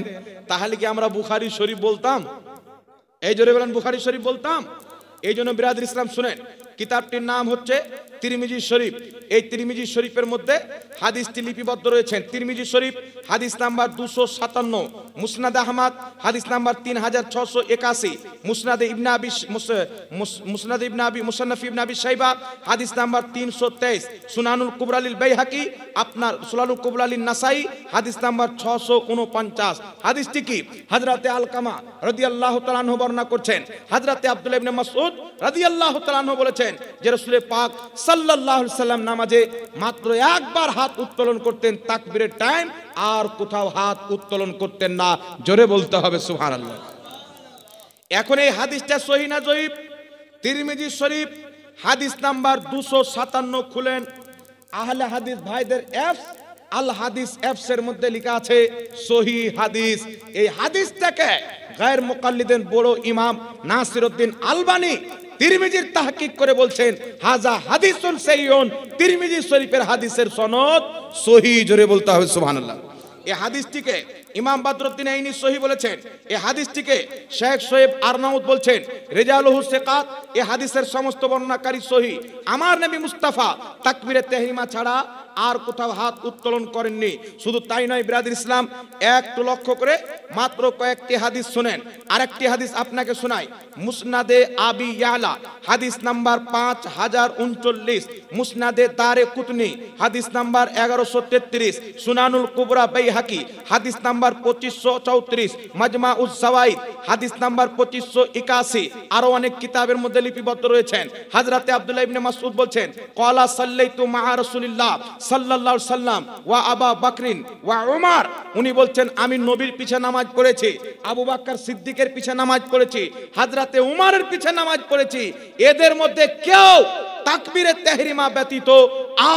তাহলে কি আমরা বুখারী শরীফ বলতাম? এই জোরে বলেন, বুখারী শরীফ বলতাম? এই জন্য বিরাদর ইসলাম শুনেন, কিতাবটির নাম হচ্ছে তিরমিজি শরীফ। এই তিরমিজি শরীফের মধ্যে হাদিসটি লিপিবদ্ধ রয়েছেন। তিরমিজি শরীফ হাদিস নাম্বার 257, মুসনাদ আহমদ হাদিস নাম্বার 3681, মুসনাদ ইবনে আবি মুসান্নাফ ইবনে আবি শাইবা হাদিস নাম্বার 323, সুনানুল কুবরা লিল বাইহাকি, আপনার সুনানুল কুবরা লিন নাসাই হাদিস নাম্বার 649। হাদিসটি কি? হযরতে আলকামা রাদিয়াল্লাহু তাআলা আনহু বর্ণনা করছেন, হযরতে আব্দুল্লাহ ইবনে মাসউদ রাদিয়াল্লাহু তাআলা আনহু বলেছেন যে রাসূল পাক সাল্লাল্লাহু আলাইহি সাল্লাম নামাজে মাত্র একবার হাত উত্তোলন করতেন তাকবীরের টাইম, আর কোথাও হাত উত্তোলন করতেন না। জোরে বলতে হবে সুবহানাল্লাহ। এখন এই হাদিসটা সহিহ না জয়ীফ? তিরমিজি শরীফ হাদিস নাম্বার 257 খুলেন, আহলে হাদিস ভাইদের অ্যাপস আল হাদিস অ্যাপস এর মধ্যে লেখা আছে সহিহ হাদিস। এই হাদিসটাকে গায়র মুকাল্লিদিন বড় ইমাম নাসিরউদ্দিন আলবানী তিরমিজির তাহকিক করে বলছেন, হাজা হাদিসুন সহিহুন, তিরমিজি শরীফের হাদিসের সনদ সহিহ। জোরে বলতে হবে সুবহানাল্লাহ। এই হাদিসটিকে ইমাম বদরুদ্দিন আইনি সহিহ বলেছেন। এই হাদিসটিকে শেখ শোয়েব আরনাউত বলছেন রিজালুহু সিকাত। এই হাদিসের সমস্ত বর্ণনাকারী সহিহ। আমার নবী মুস্তাফা তাকবীরে তাহরিমা ছাড়া আর কোথাও হাত উত্তোলন করেননি। শুধু তাই নয় বিরাদর ইসলাম, একটু লক্ষ্য করে মাত্র কয়েকটি হাদিস শুনেন। আরেকটি হাদিস আপনাকে শোনাই, মুসনাদে আবি ইয়ালা হাদিস নাম্বার 5039, মুসনাদে দারে কুতনি হাদিস নাম্বার 1133, সুনানুল কুবরা বাইহাকি হাদিস নাম্বার 2534, মাজমাউজ জাওয়াইদ হাদিস নাম্বার 2581, আরো অনেক কিতাবের মধ্যে লিপিবদ্ধ রয়েছেন। হযরতে আব্দুল্লাহ ইবনে মাসউদ বলছেন, ক্বালা সাল্লাইতু মা রাসূলিল্লাহ সাল্লাল্লাহু আলাইহি সাল্লাম ওয়া আবু বকরিন ওয়া উমর, উনি বলছেন আমি নবীর পিছে নামাজ পড়েছি, আবু বকর সিদ্দিকের পিছে নামাজ পড়েছি, হযরতে উমরের পিছে নামাজ পড়েছি। এদের মধ্যে কেউ তাকবীরে তাহরিমা ব্যতীত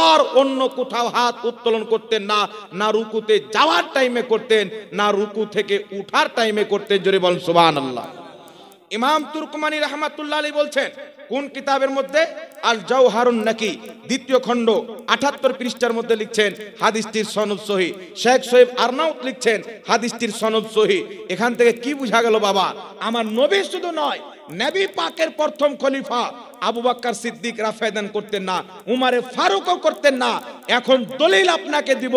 আর অন্য কোথাও হাত উত্তোলন করতেন না, না রুকুতে যাওয়ার টাইমে করতেন, না রুকু থেকে উঠার টাইমে করতেন। জোরে বলেন সুবহানাল্লাহ। ইমাম তুর্কমানী রাহমাতুল্লাহ আলাইহি বলছেন কোন কিতাবের মধ্যে, আল জাওহারুন নাকি দ্বিতীয় খণ্ড 78 পৃষ্ঠার মধ্যে লিখছেন হাদিসটির সনদ সহিহ। শেখ সোয়েব আরনাউত লিখছেন হাদিসটির সনদ সহিহ। এখান থেকে কি বোঝা গেল বাবা, আমার নবী শুধু নয়, নবী পাকের প্রথম খলিফা আবু বকর সিদ্দিক রাফায়দান করতেন না, উমরে ফারুকও করতেন না। এখন দলিল আপনাকে দিব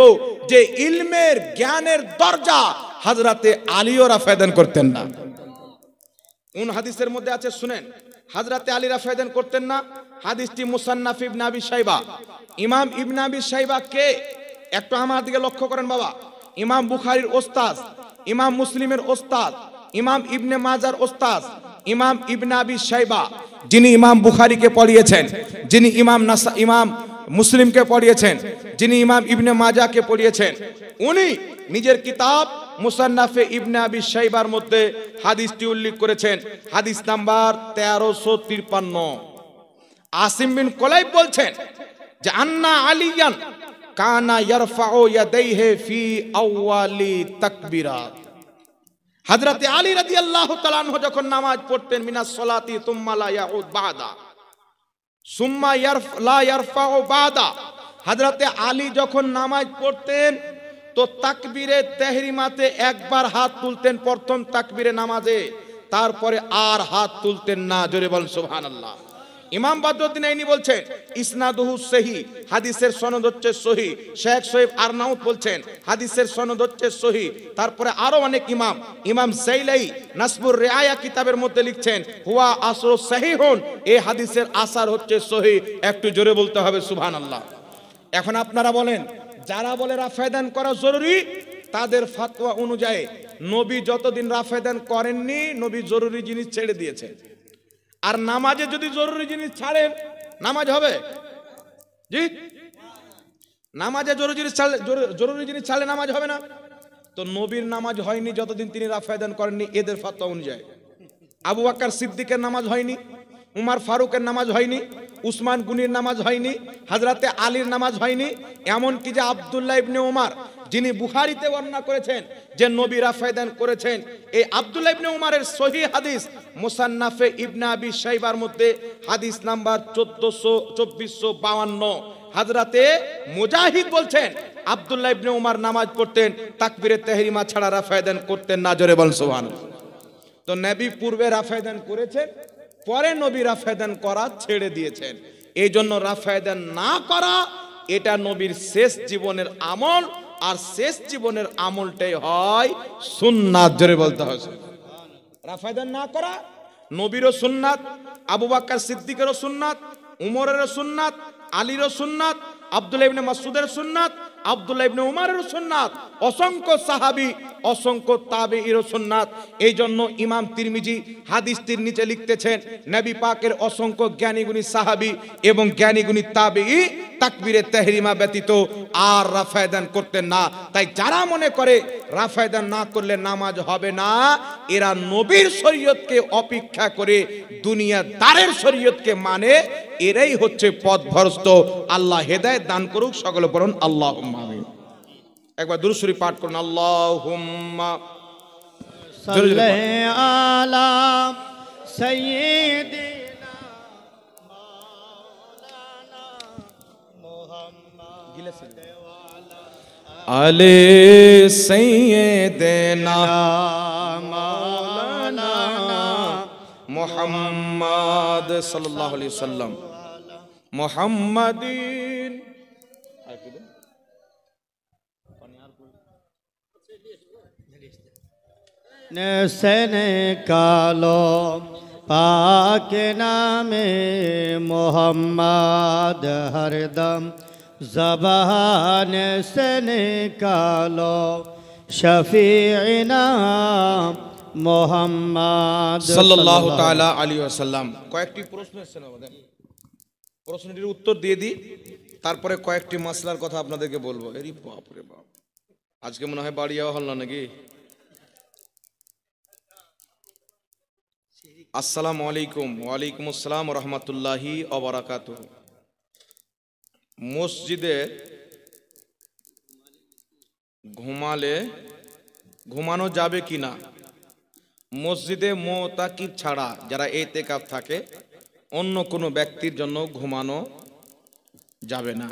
যে ইলমের জ্ঞানের দরজা হযরতে আলীও রাফায়দান করতেন না। কোন হাদিসের মধ্যে আছে শুনেন, হযরতে আলী রাফায়দান করতেন না। হাদিসটি মুসান্নাফ ইবনে আবি শাইবা। ইমাম ইবনে আবি শাইবা কে? একটু আমার দিকে লক্ষ্য করেন বাবা। ইমাম বুখারীর ওস্তাদ, ইমাম মুসলিমের ওস্তাদ, ইমাম ইবনে মাজার ওস্তাদ, ইমাম ইবনে আবি শাইবা, যিনি ইমাম বুখারীকে পড়িয়েছেন, যিনি ইমাম মুসলিমকে পড়িয়েছেন, যিনি ইমাম ইবনে মাজাহকে পড়িয়েছেন, উনি নিজের কিতাব মুসান্নাফে ইবনে আবি শাইবার মধ্যে হাদিসটি উল্লেখ করেছেন, হাদিস নাম্বার 1353। আসিম বিন কুলাইব বলছেন যে আন্না আলিয়ান কানা ইয়ারফাউ ইয়াদাইহি ফি আউয়ালি তাকবীরাত। হযরতে আলী রাদিয়াল্লাহু তাআলা আনহু যখন নামাজ পড়তেন, মিনাস সালাতি সুম্মা লা ইয়াউদ বাদা, সুম্মা লা ইয়ারফাউ বাদা, হযরতে আলী যখন নামাজ পড়তেন তো তাকবীরে তাহরিমাতে একবার হাত তুলতেন প্রথম তাকবীরে নামাজে, তারপরে আর হাত তুলতেন না। জোরে বলেন সুবহানাল্লাহ। ইমাম বদরুদ্দিন আইনি বলছেন ইসনাদুহু সহিহ, হাদিসের সনদ হচ্ছে সহিহ। শেখ সোয়েব আরনাউত বলছেন হাদিসের সনদ হচ্ছে সহিহ। তারপরে আরো অনেক ইমাম, ইমাম সাইলাই নাসবুর রিআয়া কিতাবের মধ্যে লিখছেন হুয়া আসরু সহিহুন, এই হাদিসের আসার হচ্ছে সহিহ। একটু জোরে বলতে হবে সুবহানাল্লাহ। এখন আপনারা বলেন, যারা বলে রাফায়দান করা জরুরি তাদের ফতোয়া অনুযায়ী নবী যতদিন রাফায়দান করেননি, নবী জরুরি জিনিস ছেড়ে দিয়েছেন। আর নামাজে যদি জরুরি জিনিস ছাড়েন নামাজ হবে? জি, নামাজে জরুরি জিনিস ছাড়লে নামাজ হবে না। তো নবীর নামাজ হয়নি যতদিন তিনি রাফায়দান করেননি এদের ফতোয়া অনুযায়ী। আবু বকর সিদ্দিকের নামাজ হয়নি, উমর ফারুকের নামাজ হয়নি, উসমান গনির নামাজ হয়নি, হযরতে আলীর নামাজ হয়নি। এমন কি যে আব্দুল্লাহ ইবনে উমর, যিনি বুখারীতে বর্ণনা করেছেন যে নবী রাফায়দান করেছেন, এই আব্দুল্লাহ ইবনে উমরের সহিহ হাদিস মুসান্নাফে ইবনে আবি শাইবার মধ্যে হাদিস নাম্বার 2452। হযরতে মুজাহিদ বলছেন আব্দুল্লাহ ইবনে উমর নামাজ পড়তেন তাকবীরে তাহরিমা ছাড়া রাফায়দান করতেন না। জোরে বলেন সুবহানাল্লাহ। তো নবী পূর্বে রাফায়দান করেছেন, পরে নবী রাফায়দান করা ছেড়ে দিয়েছেন। এই জন্য রাফায়দান না করা এটা নবীর শেষ জীবনের আমল, আর শেষ জীবনের আমলটাই হয় সুন্নাত। জোরে বলতে হয় রাফায়দান না করা নবীরও সুন্নাত, আবু বকর সিদ্দিকেরও সুন্নাত, উমরেরও সুন্নাত, আলীরও সুন্নাত, আব্দুল্লাহ ইবনে মাসউদের সুন্নাত, আব্দুল্লাহ ইবনে উমরের সুন্নাত, অসংখ্য সাহাবী অসংখ্য তাবেঈর সুন্নাত। এই জন্য ইমাম তিরমিজি হাদিসটির নিচে লিখতেছেন নবী পাকের অসংখ্য জ্ঞানীগুণী সাহাবী এবং জ্ঞানীগুণী তাবেঈ তাকবীরে তাহরিমা ব্যতীত আর রাফায়দান করতেন না। তাই যারা মনে করে রাফায়দান না করলে নামাজ হবে না, এরা নবীর শরীয়তকে অপেক্ষা করে দুনিয়াদারের শরীয়তকে মানে, এরাই হচ্ছে পথভ্রষ্ট। আল্লাহ হেদায়েত দান করুক। সকলে পড়ুন আল্লাহুম্মা আমিন। একবার দুরূদ শরীফ পাঠ করুন। আল্লাহুম্মা সাল্লি আলা সাইয়্যিদিনা মাওলানা মুহাম্মদ আলে সাইয়্যিদিনা মাওলানা মুহাম্মদ সাল্লাল্লাহু আলাইহি ওয়াসাল্লাম মুহাম্মাদিন से निकालो पाक नामे मोहम्मद हरदम ज़बान से निकालो शफीना মোহাম্মদ সাল্লাল্লাহু তাআলা আলাইহি ওয়াসাল্লাম। কয়েকটি প্রশ্ন এসেছে আমাদের, প্রশ্নটির উত্তর দিয়ে দিই, তারপরে কয়েকটি মাসলার কথা আপনাদেরকে বলবো। এরি বাপ রে বাপ, আজকে মনে হয় বাড়ি যাওয়া হল না নাকি? আসসালামু আলাইকুম। ওয়ালাইকুম আসসালাম ওয়া রাহমাতুল্লাহি ওয়া বারাকাতুহু। মসজিদে ঘুমানো যাবে কিনা? মসজিদে মুতাকিব ছাড়া যারা ইতিকাফ থাকে অন্য কোনো ব্যক্তির জন্য ঘুমানো যাবে না।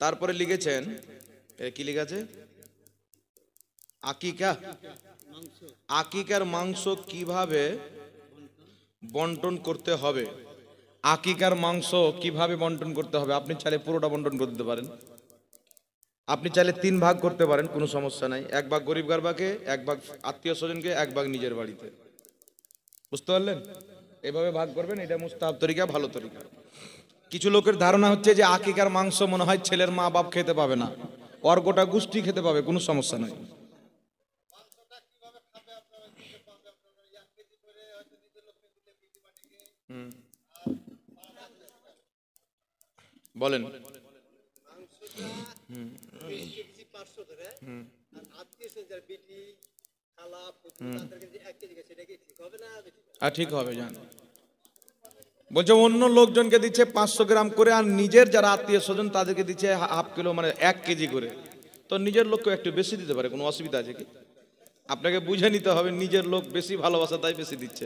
তারপরে লিখেছেন, কি লিখেছে? আকিকার মাংস কিভাবে বন্টন করতে হবে? আকিকার মাংস কিভাবে বন্টন করতে হবে? আপনি চাইলে পুরোটা বন্টন করতে পারেন, আপনি চাইলে 3 ভাগ করতে পারেন, কোনো সমস্যা নাই। 1 ভাগ গরিব গারবাকে, 1 ভাগ আত্মীয় স্বজনকে, 1 ভাগ নিজের বাড়িতে। বুঝতে পারলেন? এভাবে ভাগ করবেন, এটা মুস্তাহাব তরিকা, ভালো তরিকা। কিছু লোকের ধারণা হচ্ছে যে আকিকার মাংস মনে হয় ছেলের মা বাপ খেতে পাবে না, ওর গোটা গোষ্ঠী খেতে পাবে, কোনো সমস্যা নাই। বলেন। ঠিক হবে, জান বলছে অন্য লোকজনকে দিচ্ছে 500 গ্রাম করে, আর নিজের যারা আত্মীয় স্বজন তাদেরকে দিচ্ছে হাফ কিলো, মানে 1 কেজি করে। তো নিজের লোককে একটু বেশি দিতে পারে, কোনো অসুবিধা আছে কি? আপনাকে বুঝে নিতে হবে, নিজের লোক বেশি ভালোবাসা তাই বেশি দিচ্ছে,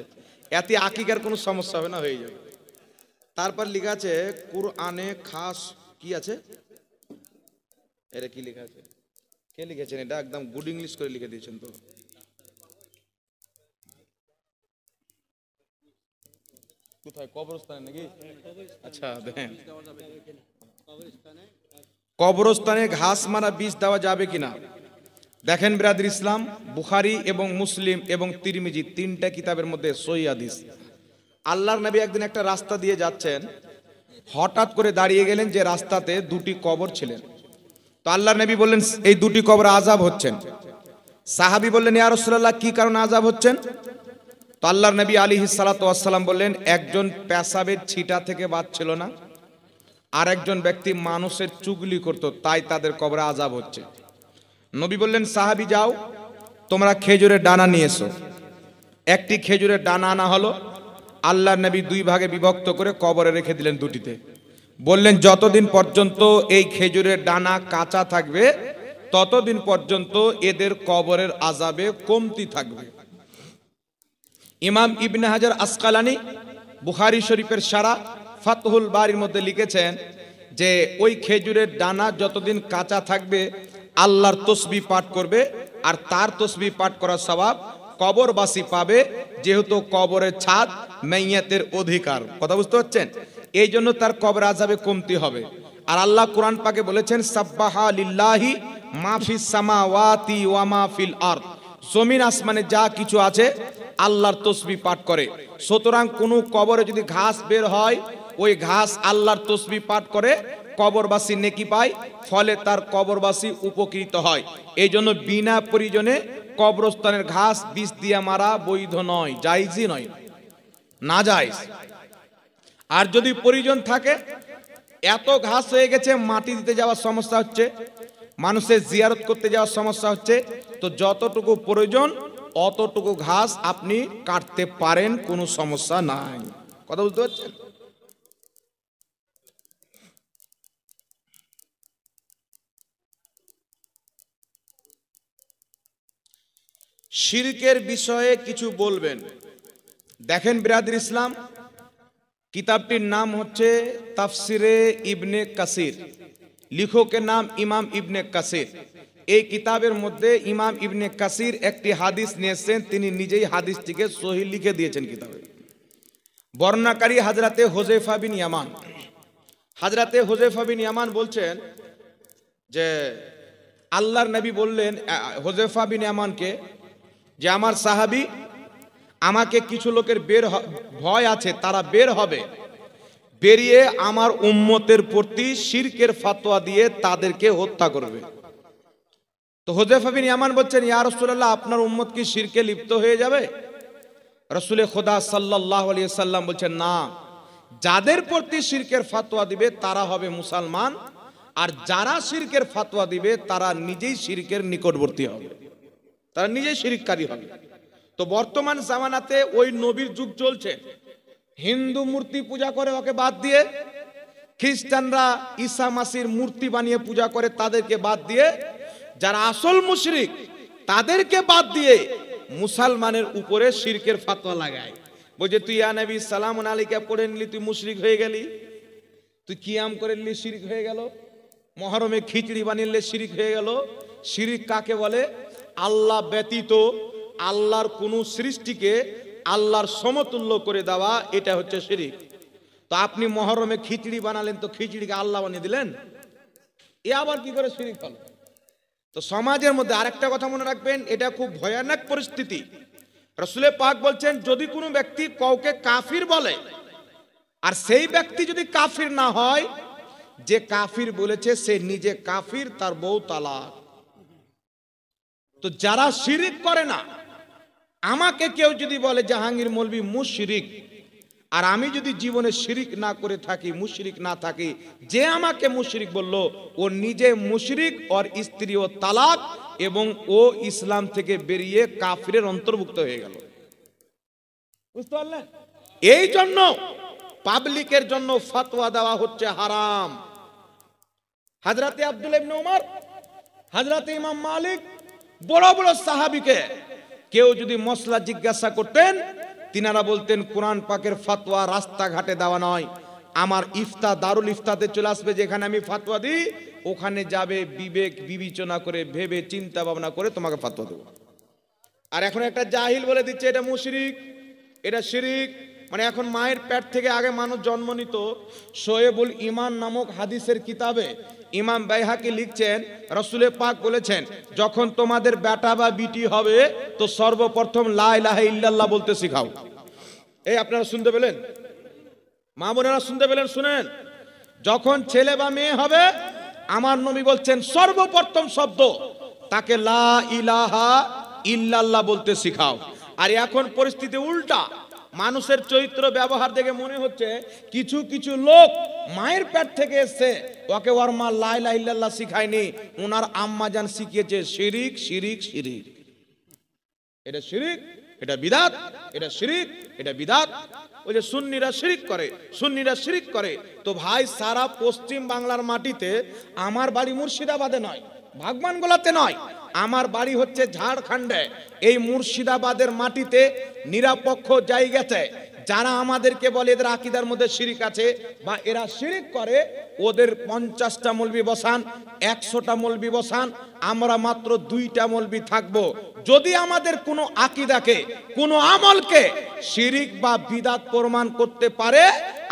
এতে আকিকার কোনো সমস্যা হবে না, হয়ে যাবে। তারপর লেখা আছে কুরআনে খাস কি আছে? এটা কি লেখা আছে? কে লিখেছেন এটা? একদম গুড ইংলিশ করে লিখে দিয়েছেন তো। কোথায়? কবরস্থানে নাকি? আচ্ছা দেখেন, কবরস্থানে ঘাস মারা বীজ দেওয়া যাবে কিনা? দেখেন বিরাদর ইসলাম, বুখারী এবং মুসলিম এবং তিরমিজি 3টা কিতাবের মধ্যে সহিহ হাদিস। আল্লাহর নবী একদিন একটা রাস্তা দিয়ে যাচ্ছেন, হঠাৎ করে দাঁড়িয়ে গেলেন যে রাস্তাতে 2টি কবর ছিলেন। তো আল্লাহর নবী বললেন এই 2টি কবরে আযাব হচ্ছেন। সাহাবী বললেন ইয়া রাসূলুল্লাহ কি কারণে আযাব হচ্ছেন? তো আল্লাহর নবী আলাইহিস সালাতু ওয়াস সালাম বললেন একজন পেশাবের ছিটা থেকে বাঁচছিল না, আর একজন ব্যক্তি মানুষের চুগলি করত, তাই তাদের কবরে আযাব হচ্ছে। নবী বললেন সাহাবী যাও তোমরা খেজুরের ডানা নিয়ে এসো। একটি খেজুরের ডানা আনা হলো, আল্লাহর নবী 2 ভাগে বিভক্ত করে কবরে রেখে দিলেন 2টিতে। বললেন যতদিন পর্যন্ত এই খেজুরের ডানা কাঁচা থাকবে ততদিন পর্যন্ত এদের কবরের আযাবে কমতি থাকবে। ইমাম ইবনে হাজার আসকালানি বুখারী শরীফের শারা ফাতহুল বারীর মধ্যে লিখেছেন যে ওই খেজুরের ডানা যতদিন কাঁচা থাকবে আল্লাহর তসবিহ পাঠ করবে, আর তার তসবিহ পাঠ করার সওয়াব কবরবাসী পাবে, যেহেতু কবরের ছাদ মাইয়াতের অধিকার। কথা বুঝতে পারছেন? এই জন্য তার কবর আযাবে কমতি হবে। আর আল্লাহ কোরআন পাকে বলেছেন সাব্বাহা লিল্লাহি মা ফিস সামাওয়াতি ওয়া মা ফিল আরদ, জমিন আসমানে যা কিছু আছে আল্লাহর তসবিহ পাঠ করে। সুতরাং কোনো কবরে যদি ঘাস বের হয়, ওই ঘাস আল্লাহর তসবিহ পাঠ করে কবরবাসী নেকি পায়, ফলে তার কবরবাসী উপকৃত হয়। এই জন্য বিনা প্রয়োজনে কবরস্থানের ঘাস বিষ দিয়ে মারা বৈধ নয়, জায়েজই নয়, নাজায়েজ। আর যদি প্রয়োজন থাকে, এত ঘাস হয়ে গেছে মাটি দিতে যাওয়ার সমস্যা হচ্ছে, মানুষের জিয়ারত করতে যাওয়ার সমস্যা হচ্ছে, তো যতটুকু প্রয়োজন অতটুকু ঘাস আপনি কাটতে পারেন, কোনো সমস্যা নাই। কথা বুঝতে পারছেন? শিরকের বিষয়ে কিছু বলবেন। দেখেন বিরাদর ইসলাম, কিতাবটির নাম হচ্ছে তাফসিরে ইবনে কাসির, লেখকের নাম ইমাম ইবনে কাসির। এই কিতাবের মধ্যে ইমাম ইবনে কাসির একটি হাদিস নিয়েছেন, তিনি নিজেই হাদিসটিকে সহিহ লিখে দিয়েছেন কিতাবে। বর্ণনাকারী হযরতে হুযায়ফা বিন ইয়ামান। হযরতে হুযায়ফা বিন ইয়ামান বলছেন যে আল্লাহর নবী বললেন হুযায়ফা বিন ইয়ামানকে যে আমার সাহাবী, আমাকে কিছু লোকের ভয় আছে, তারা বের হবে, বেরিয়ে আমার উম্মতের প্রতি শিরকের ফতোয়া দিয়ে তাদেরকে হত্যা করবে। তো হুযায়ফা বিন ইয়ামান বলছেন, ইয়া রাসূলুল্লাহ, আপনার উম্মত কি শিরকে লিপ্ত হয়ে যাবে? রাসূলে খোদা সাল্লাল্লাহু আলাইহি সাল্লাম বলছেন, না, যাদের প্রতি শিরকের ফতোয়া দিবে তারা হবে মুসলমান, আর যারা শিরকের ফতোয়া দিবে তারা নিজেই শিরকের নিকটবর্তী হবে, তারা নিজেই শিরককারী হবে। তো বর্তমান জামানাতে ওই নবীর যুগ চলছে, হিন্দু মূর্তি পূজা করে ওকে বাদ দিয়ে, খ্রিস্টানরা ঈসা মাসির মূর্তি বানিয়ে পূজা করে তাদেরকে বাদ দিয়ে, যারা আসল মুশরিক তাদেরকে বাদ দিয়ে মুসলমানের উপরে শিরকের ফতোয়া লাগায়। বলছে তুই ইয়া নবী সালামুন আলাইকা পড়ে নিলি, তুই মুশরিক হয়ে গেলি, তুই কিয়াম করে নিলি শিরক হয়ে গেল, মহরমে খিচড়ি বানিয়ে শিরক হয়ে গেল। শিরক কাকে বলে? আল্লাহ ব্যতীত আল্লাহর কোন সৃষ্টিকে আল্লাহর সমতুল্য করে দেওয়া, এটা হচ্ছে শিরক। তো আপনি মহরমে খিচড়ি বানালেন, তো খিচড়িকে আল্লাহ বানিয়ে দিলেন, এ আবার কি করে শিরক হলো? তো সমাজের মধ্যে আরেকটা কথা মনে রাখবেন, এটা খুব ভয়ানক পরিস্থিতি। রাসূলে পাক বলছেন, যদি কোনো ব্যক্তি কাউকে কাফির বলে, আর সেই ব্যক্তি যদি কাফির না হয়, যে কাফির বলেছে সে নিজে কাফির, তার বউ তালাক। তো যারা শিরিক করে না, আমাকে কেউ যদি বলে জাহাঙ্গীর মৌলভী মুশরিক, আর আমি যদি জীবনে শিরিক না করে থাকি, মুশরিক না থাকি, যে আমাকে মুশরিক বলল ও নিজে মুশরিক, ওর স্ত্রীও তালাক, এবং ও ইসলাম থেকে বেরিয়ে কাফিরের অন্তর্ভুক্ত হয়ে গেল। বুঝতে পারলেন? এই জন্য পাবলিকের জন্য ফতোয়া দেওয়া হচ্ছে হারাম। হযরতে আব্দুল্লাহ ইবনে উমর, হযরতে ইমাম মালিক, বড় বড় সাহাবীকে কেউ যদি মসলা জিজ্ঞাসা করতেন, তিনারা বলতেন কোরআন পাকের ফতোয়া রাস্তাঘাটে দেওয়া নয়, আমার ইফতা দারুল ইফতাতে চলে আসবে, যেখানে আমি ফতোয়া দিই ওখানে যাবে, বিবেক বিবেচনা করে ভেবে চিন্তা ভাবনা করে তোমাকে ফতোয়া দেবো। আর এখন একটা জাহিল বলে দিচ্ছে এটা মুশরিক, এটা শিরিক। মানে এখন মায়ের পেট থেকে আগে মানুষ জন্ম নিত। শোয়েবুল ঈমান নামক হাদিসের কিতাবে ইমাম বাইহাকি লিখছেন, রাসূলে পাক বলেছেন, যখন তোমাদের বেটা বা বিটি হবে তো সর্বপ্রথম লা ইলাহা ইল্লাল্লাহ বলতে শিখাও। এই আপনারা শুনতে পেলেন? মা বোনেরা শুনতে পেলেন? শুনেন, যখন ছেলে বা মেয়ে হবে, আমার নবী বলছেন সর্বপ্রথম শব্দ তাকে লা ইলাহা ইল্লাল্লাহ বলতে শিখাও। আর এখন পরিস্থিতি উল্টা, মানুষের চরিত্র ব্যবহার দেখে মনে হচ্ছে কিছু কিছু লোক মায়ের পেট থেকে এসছে, ওকে ওর মা লা ইলাহা ইল্লাল্লাহ শিখায়নি, ওনার আম্মা জান শিখিয়েছে শিরিক শিরিক শিরিক। এটা শিরিক, এটা বিদাত, এটা শিরিক, এটা বিদাত। ওই যে সুন্নিরা শিরিক করে, সুন্নিরা শিরিক করে। তো ভাই, সারা পশ্চিম বাংলার মাটিতে, আমার বাড়ি মুর্শিদাবাদে নয়, ভাগবানগোলাতে নয়, আমার বাড়ি হচ্ছে ঝাড়খণ্ডে। এই মুর্শিদাবাদের মাটিতে নিরপেক্ষ জায়গাতে যারা আমাদেরকে বলে এদের আকীদার মধ্যে শিরিক আছে বা এরা শিরিক করে, ওদের 50টা মৌলবি বসান, 100টা মৌলবি বসান, আমরা মাত্র 2টা মৌলবি থাকবো। যদি আমাদের কোনো আকীদাকে, কোনো আমলকে শিরিক বা বিদাত প্রমাণ করতে পারে,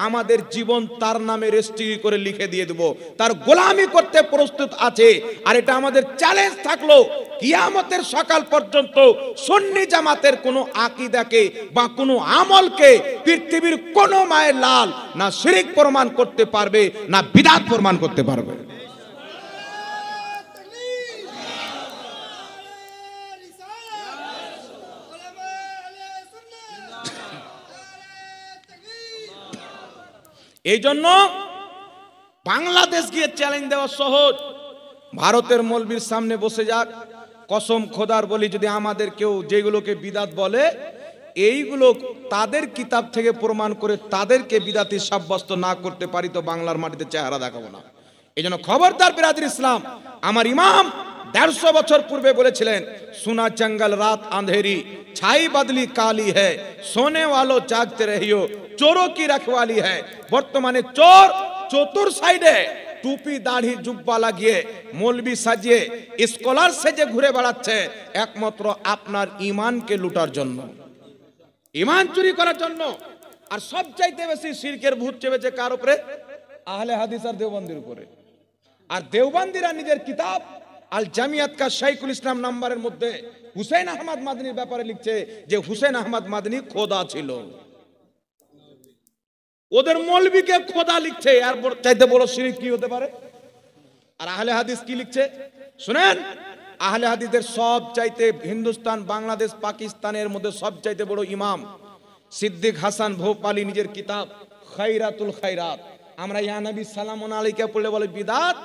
আমাদের জীবন তার নামে রেজিস্ট্রি করে লিখে দিয়ে দেব, তার গোলামি করতে প্রস্তুত আছে। আর এটা আমাদের চ্যালেঞ্জ থাকলো, কিয়ামতের সকাল পর্যন্ত সুন্নি জামাতের কোনো আকীদাকে বা কোনো আমলকে পৃথিবীর কোনো মায়ের লাল না শিরিক প্রমাণ করতে পারবে, না বিদাত প্রমাণ করতে পারবে। এই জন্য বাংলাদেশ গিয়ে চ্যালেঞ্জ দেওয়া সহজ। ভারতের মৌলবীর সামনে বসে যাক, কসম খোদার বলি, যদি আমাদের কেউ যেগুলোকে বিদাত বলে, এইগুলো তাদের কিতাব থেকে প্রমাণ করে তাদেরকে বিদাতি সাব্যস্ত না করতে পারি, তো বাংলার মাটিতে চেহারা দেখাবো না। এই জন্য খবরদার বিরাদর ইসলাম। আমার ইমাম 150 বছর পূর্বে বলেছিলেন, সুনা জঙ্গল রাত আঁধেরি, ছাই বদলি কালি হ্যায়, সোনে ওয়ালো জাগতে রহিও, চোরো কি রখওয়ালি হ্যায়। বর্তমানে চোর চতুর সাইডে টুপি দাড়ি জুব্বা লাগিয়ে মৌলবি সাজিয়ে স্কলার সেজে ঘুরে বেড়াচ্ছে, একমাত্র আপনার ইমানকে লুটার জন্য, ইমান চুরি করার জন্য। আর সবচাইতে বেশি শিরকের ভূত চেপেছে কার উপরে? আহলে হাদিস আর দেওবন্দির উপরে। আর দেওবন্দিরা নিজের কিতাব আল জামিয়াত কা শাইখুল ইসলাম নাম্বারের মধ্যে হুসেন আহমদ মাদনীর ব্যাপারে লিখছে যে হুসেন আহমদ মাদনী খোদা ছিল। ওদের মৌলবীকে খোদা লিখছে, আর চাইতে বড় শিরক কি হতে পারে? আর আহলে হাদিস কি লিখছে শুনেন, আহলে হাদিসের সব চাইতে হিন্দুস্তান, বাংলাদেশ, পাকিস্তানের মধ্যে সব চাইতে বড় ইমাম সিদ্দিক হাসান ভোপালী নিজের কিতাব খায়রাতুল খায়রাত, আমরা ইয়া নবী সালামুন আলাইহি পড়লে বলে বিদাত।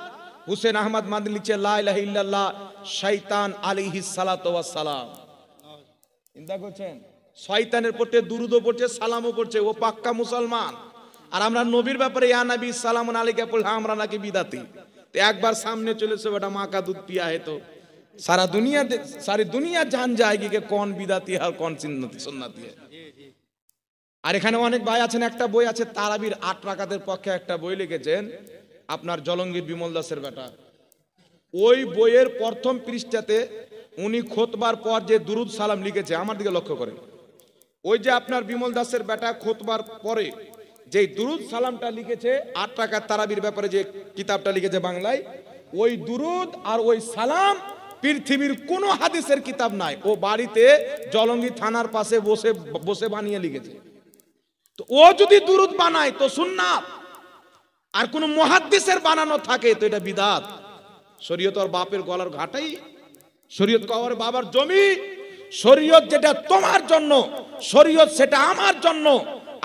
হুসেন আহমদ মাদনী লিখছে লা ইলাহা ইল্লাল্লাহ শয়তান আলাইহিস সালাতু ওয়াস সালাম। চিন্তা করছেন, শয়তানের পড়তে দুরুদও পড়ছে, সালামও পড়ছে, ও পাক্কা মুসলমান। আর আমরা নবীর ব্যাপারে ইয়া নবী সালামুন আলাইহি পড়লে আমরা নাকি বিদাতি। তো একবার সামনে চলেছে বেটা মা কা দুধ পিয়া है तो सारी दुनिया जान जाएगी कि कौन बिदाती है और कौन सुन्नती है। আর এখানে অনেক ভাই আছেন, একটা বই আছে তারাবির 8 রাকাতের পক্ষে একটা বই লিখেছেন আপনার জলঙ্গীর বিমল দাসের বেটা। ওই বইয়ের প্রথম পৃষ্ঠাতে উনি খুতবার পর যে দুরুদ সালাম লিখেছে, আমার দিকে লক্ষ্য করেন, ওই যে আপনার বিমল দাসের বেটা খুতবার পরে যে দুরুদ সালামটা লিখেছে 8 রাকাত তারাবির ব্যাপারে যে কিতাবটা লিখেছে বাংলায়, ওই দুরুদ আর ওই সালাম পৃথিবীর কোন হাদিসের কিতাব নাই, ও বাড়িতে জলঙ্গি থানার পাশে বসে বসে বানিয়ে লিখেছে। তো ও যদি দুরুদ বানায় তো সুন্নাত, আর কোন মুহাদ্দিসের বানানো থাকে তো এটা বিদআত। শরীয়ত আর বাপের গলার ঘাটাই, শরীয়ত কওয়ার বাবার জমি, শরীয়ত যেটা তোমার জন্য, শরীয়ত সেটা আমার জন্য।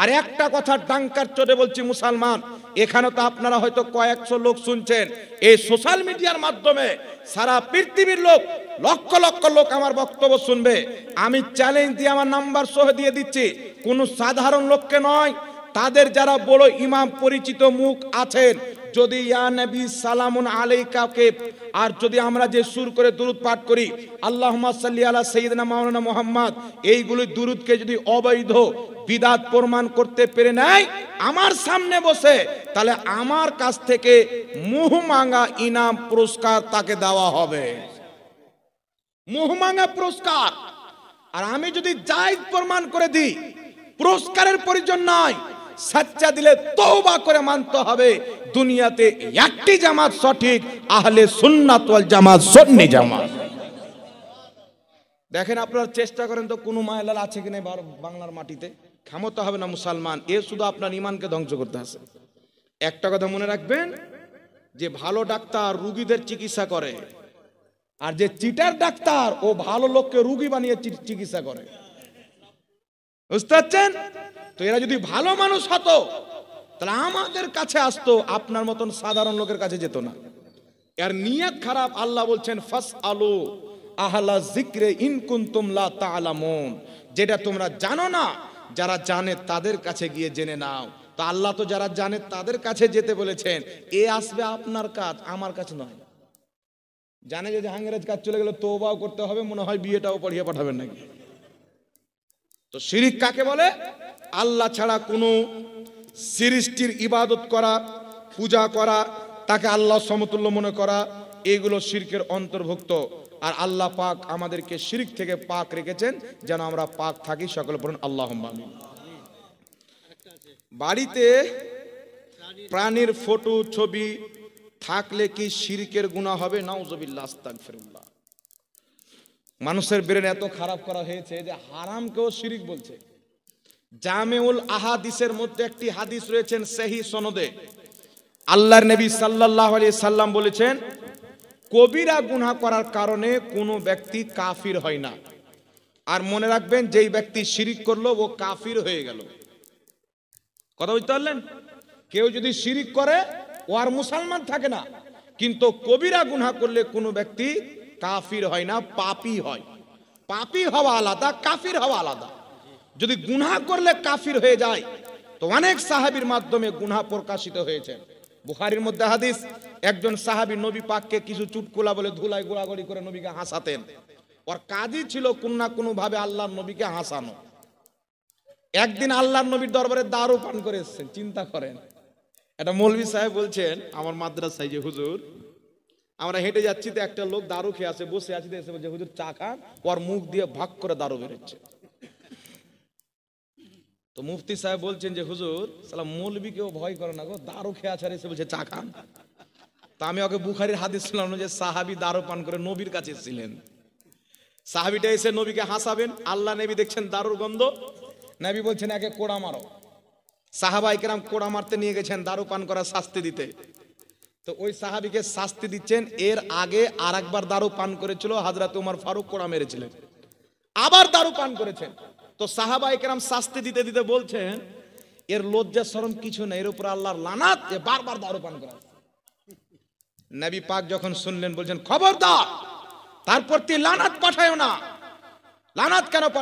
আর একটা কথা ডাঙ্কার চোটে বলছি মুসলমান, এখানে তো আপনারা হয়তো কয়েকশো লোক শুনছেন, এই সোশ্যাল মিডিয়ার মাধ্যমে সারা পৃথিবীর লোক, লক্ষ লক্ষ লোক আমার বক্তব্য শুনবে। আমি চ্যালেঞ্জ দিয়ে আমার নাম্বার সহ দিয়ে দিচ্ছি, কোন সাধারণ লোককে নয়, তাদের যারা বড় ইমাম পরিচিত মুখ আছেন, যদি ইয়া নবী সালামুন আলাইকাকে, আর যদি আমরা যে সুর করে দুরুদ পাঠ করি আল্লাহুম্মা সাল্লি আলা সাইয়্যিদিনা মাওলানা মুহাম্মদ, এইগুলি দুরুদকে যদি অবৈধ বিদআত প্রমাণ করতে পেরে নেয় আমার সামনে বসে, তাহলে আমার কাছ থেকে মুহমাঙ্গা ইনাম পুরস্কার তাকে দেওয়া হবে, মুহমাঙ্গা পুরস্কার। আর আমি যদি জায়েজ প্রমাণ করে দিই, পুরস্কারের প্রয়োজন নয়, সচ্চা দিলে তওবা করে মানতে হবে দুনিয়াতে একটি জামাত সঠিক, আহলে সুন্নাত ওয়াল জামাত, সুন্নি জামাত। দেখেন আপনারা চেষ্টা করেন তো কোন মায়ালাল আছে কিনা বাংলার মাটিতে, ক্ষমতা হবে না মুসলমান, এ শুধু আপনার ঈমানকে ধ্বংস করতে আসে। একটা কথা মনে রাখবেন, যে ভালো ডাক্তার রোগীদের চিকিৎসা করে, আর যে চিটার ডাক্তার ও ভালো লোককে রোগী বানিয়ে চিকিৎসা করে। বুঝতে পারছেন? তো এরা যদি ভালো মানুষ হতো তাহলে আমাদের কাছে আসতো, আপনার মতন সাধারণ লোকের কাছে যেত না। এর নিয়ত খারাপ। আল্লাহ বলছেন ফাসআলু আহলা যিকরি ইন কুনতুম লা তা'লামুন, যেটা তোমরা জানো না, যারা জানে তাদের কাছে গিয়ে জেনে নাও। তো আল্লাহ তো যারা জানে তাদের কাছে যেতে বলেছেন, এ আসবে আপনার কাজ, আমার কাছে নয়। জানে যদি হাঙ্গেরাজ কাজ চলে গেলে তওবাও করতে হবে, মনে হয় বিয়েটাও পড়িয়ে পাঠাবেন নাকি। তো শিরিক কাকে বলে? আল্লাহ ছাড়া কোনো সৃষ্টির ইবাদত করা, পূজা করা, তাকে আল্লাহ সমতুল্য মনে করা, এগুলো শিরকের অন্তর্ভুক্ত। আর আল্লাহ পাক আমাদেরকে শিরক থেকে পাক রেখেছেন, যেন আমরা পাক থাকি। সকলে পড়ুন আল্লাহুম্মা আমিন। বাড়িতে প্রাণীর ফটো ছবি থাকলে কি শিরকের গুনাহ হবে? নাউজুবিল্লাহ, আস্তাগফিরুল্লাহ। মানুষের ব্রেন এত খারাপ করা হয়েছে যে হারামকেও শিরিক বলছে। জামেউল আহাদিসের মধ্যে একটি হাদিস রয়েছেন সহিহ সনদে, আল্লাহর নবী সাল্লাল্লাহু আলাইহি সাল্লাম বলেছেন, কবিরা গুনাহ করার কারণে কোনো ব্যক্তি কাফির হয় না। আর মনে রাখবেন, যেই ব্যক্তি শিরিক করলো ও কাফির হয়ে গেল। কথা বুঝতে পারলেন? কেউ যদি শিরিক করে ও আর মুসলমান থাকে না, কিন্তু কবিরা গুনাহ করলে কোনো ব্যক্তি কাফির হয় না, পাপী হয়। পাপী হওয়া আলাদা, কাফির হওয়া আলাদা। যদি গুনাহ করলে কাফির হয়ে যায়, তো অনেক সাহাবীর মাধ্যমে গুনাহ প্রকাশিত হয়েছে। বুখারীর মধ্যে হাদিস, একজন সাহাবী নবী পাককে কিছু চুটকুলা বলে ধুলায় গোড়াগড়ি করে নবীকে হাসাতেন। ওর কাজই ছিল কোন না কোনো ভাবে আল্লাহর নবীকে হাসানো। একদিন আল্লাহর নবীর দরবারে দারু পান করে এসেছেন, চিন্তা করেন। একটা মৌলভী সাহেব বলছেন আমার মাদ্রাসায়, যে হুজুর আমরা হেঁটে যাচ্ছি তো একটা লোক দারু খেয়ে আছে, বসে আছি, এসে বলছে হুজুর চা খান, ওর মুখ দিয়ে ভাগ করে দারু বেরোচ্ছে। তো মুফতি সাহেব বলছেন যে হুজুর সালা মৌলবীকেও ভয় করে না গো, দারু খেয়ে আছে, এসে বলছে চা খান। তা আমি ওকে বুখারীর হাদিস শুনলাম যে সাহাবী দারু পান করে নবীর কাছে ছিলেন। সাহাবীটা এসে নবীকে হাসাবেন, আল্লাহ নবী দেখছেন দারুর গন্ধ, নবী বলছেন একে কোড়া মারো। সাহাবায়ে কেরাম কোড়া মারতে নিয়ে গেছেন দারু পান করার শাস্তি দিতে। তো ওই সাহাবীকে শাস্তি দিচ্ছেন, এর আগে আরেকবার দারু পান করেছিল, হযরত ওমর ফারুক কোড়া মেরেছিলেন, আবার দারু পান করেছেন। তো সাহাবায়ে কেরাম শাস্তি দিতে দিতে বলছেন এর লজ্জা শরম কিছু নেই, এর উপর আল্লাহর লানাত, এ বারবার দারু পান করে। নবী পাক যখন শুনলেন বলছেন খবরদার, তারপর তুই লানাত পাঠায়ও না। লানাত কেন পাঠায়?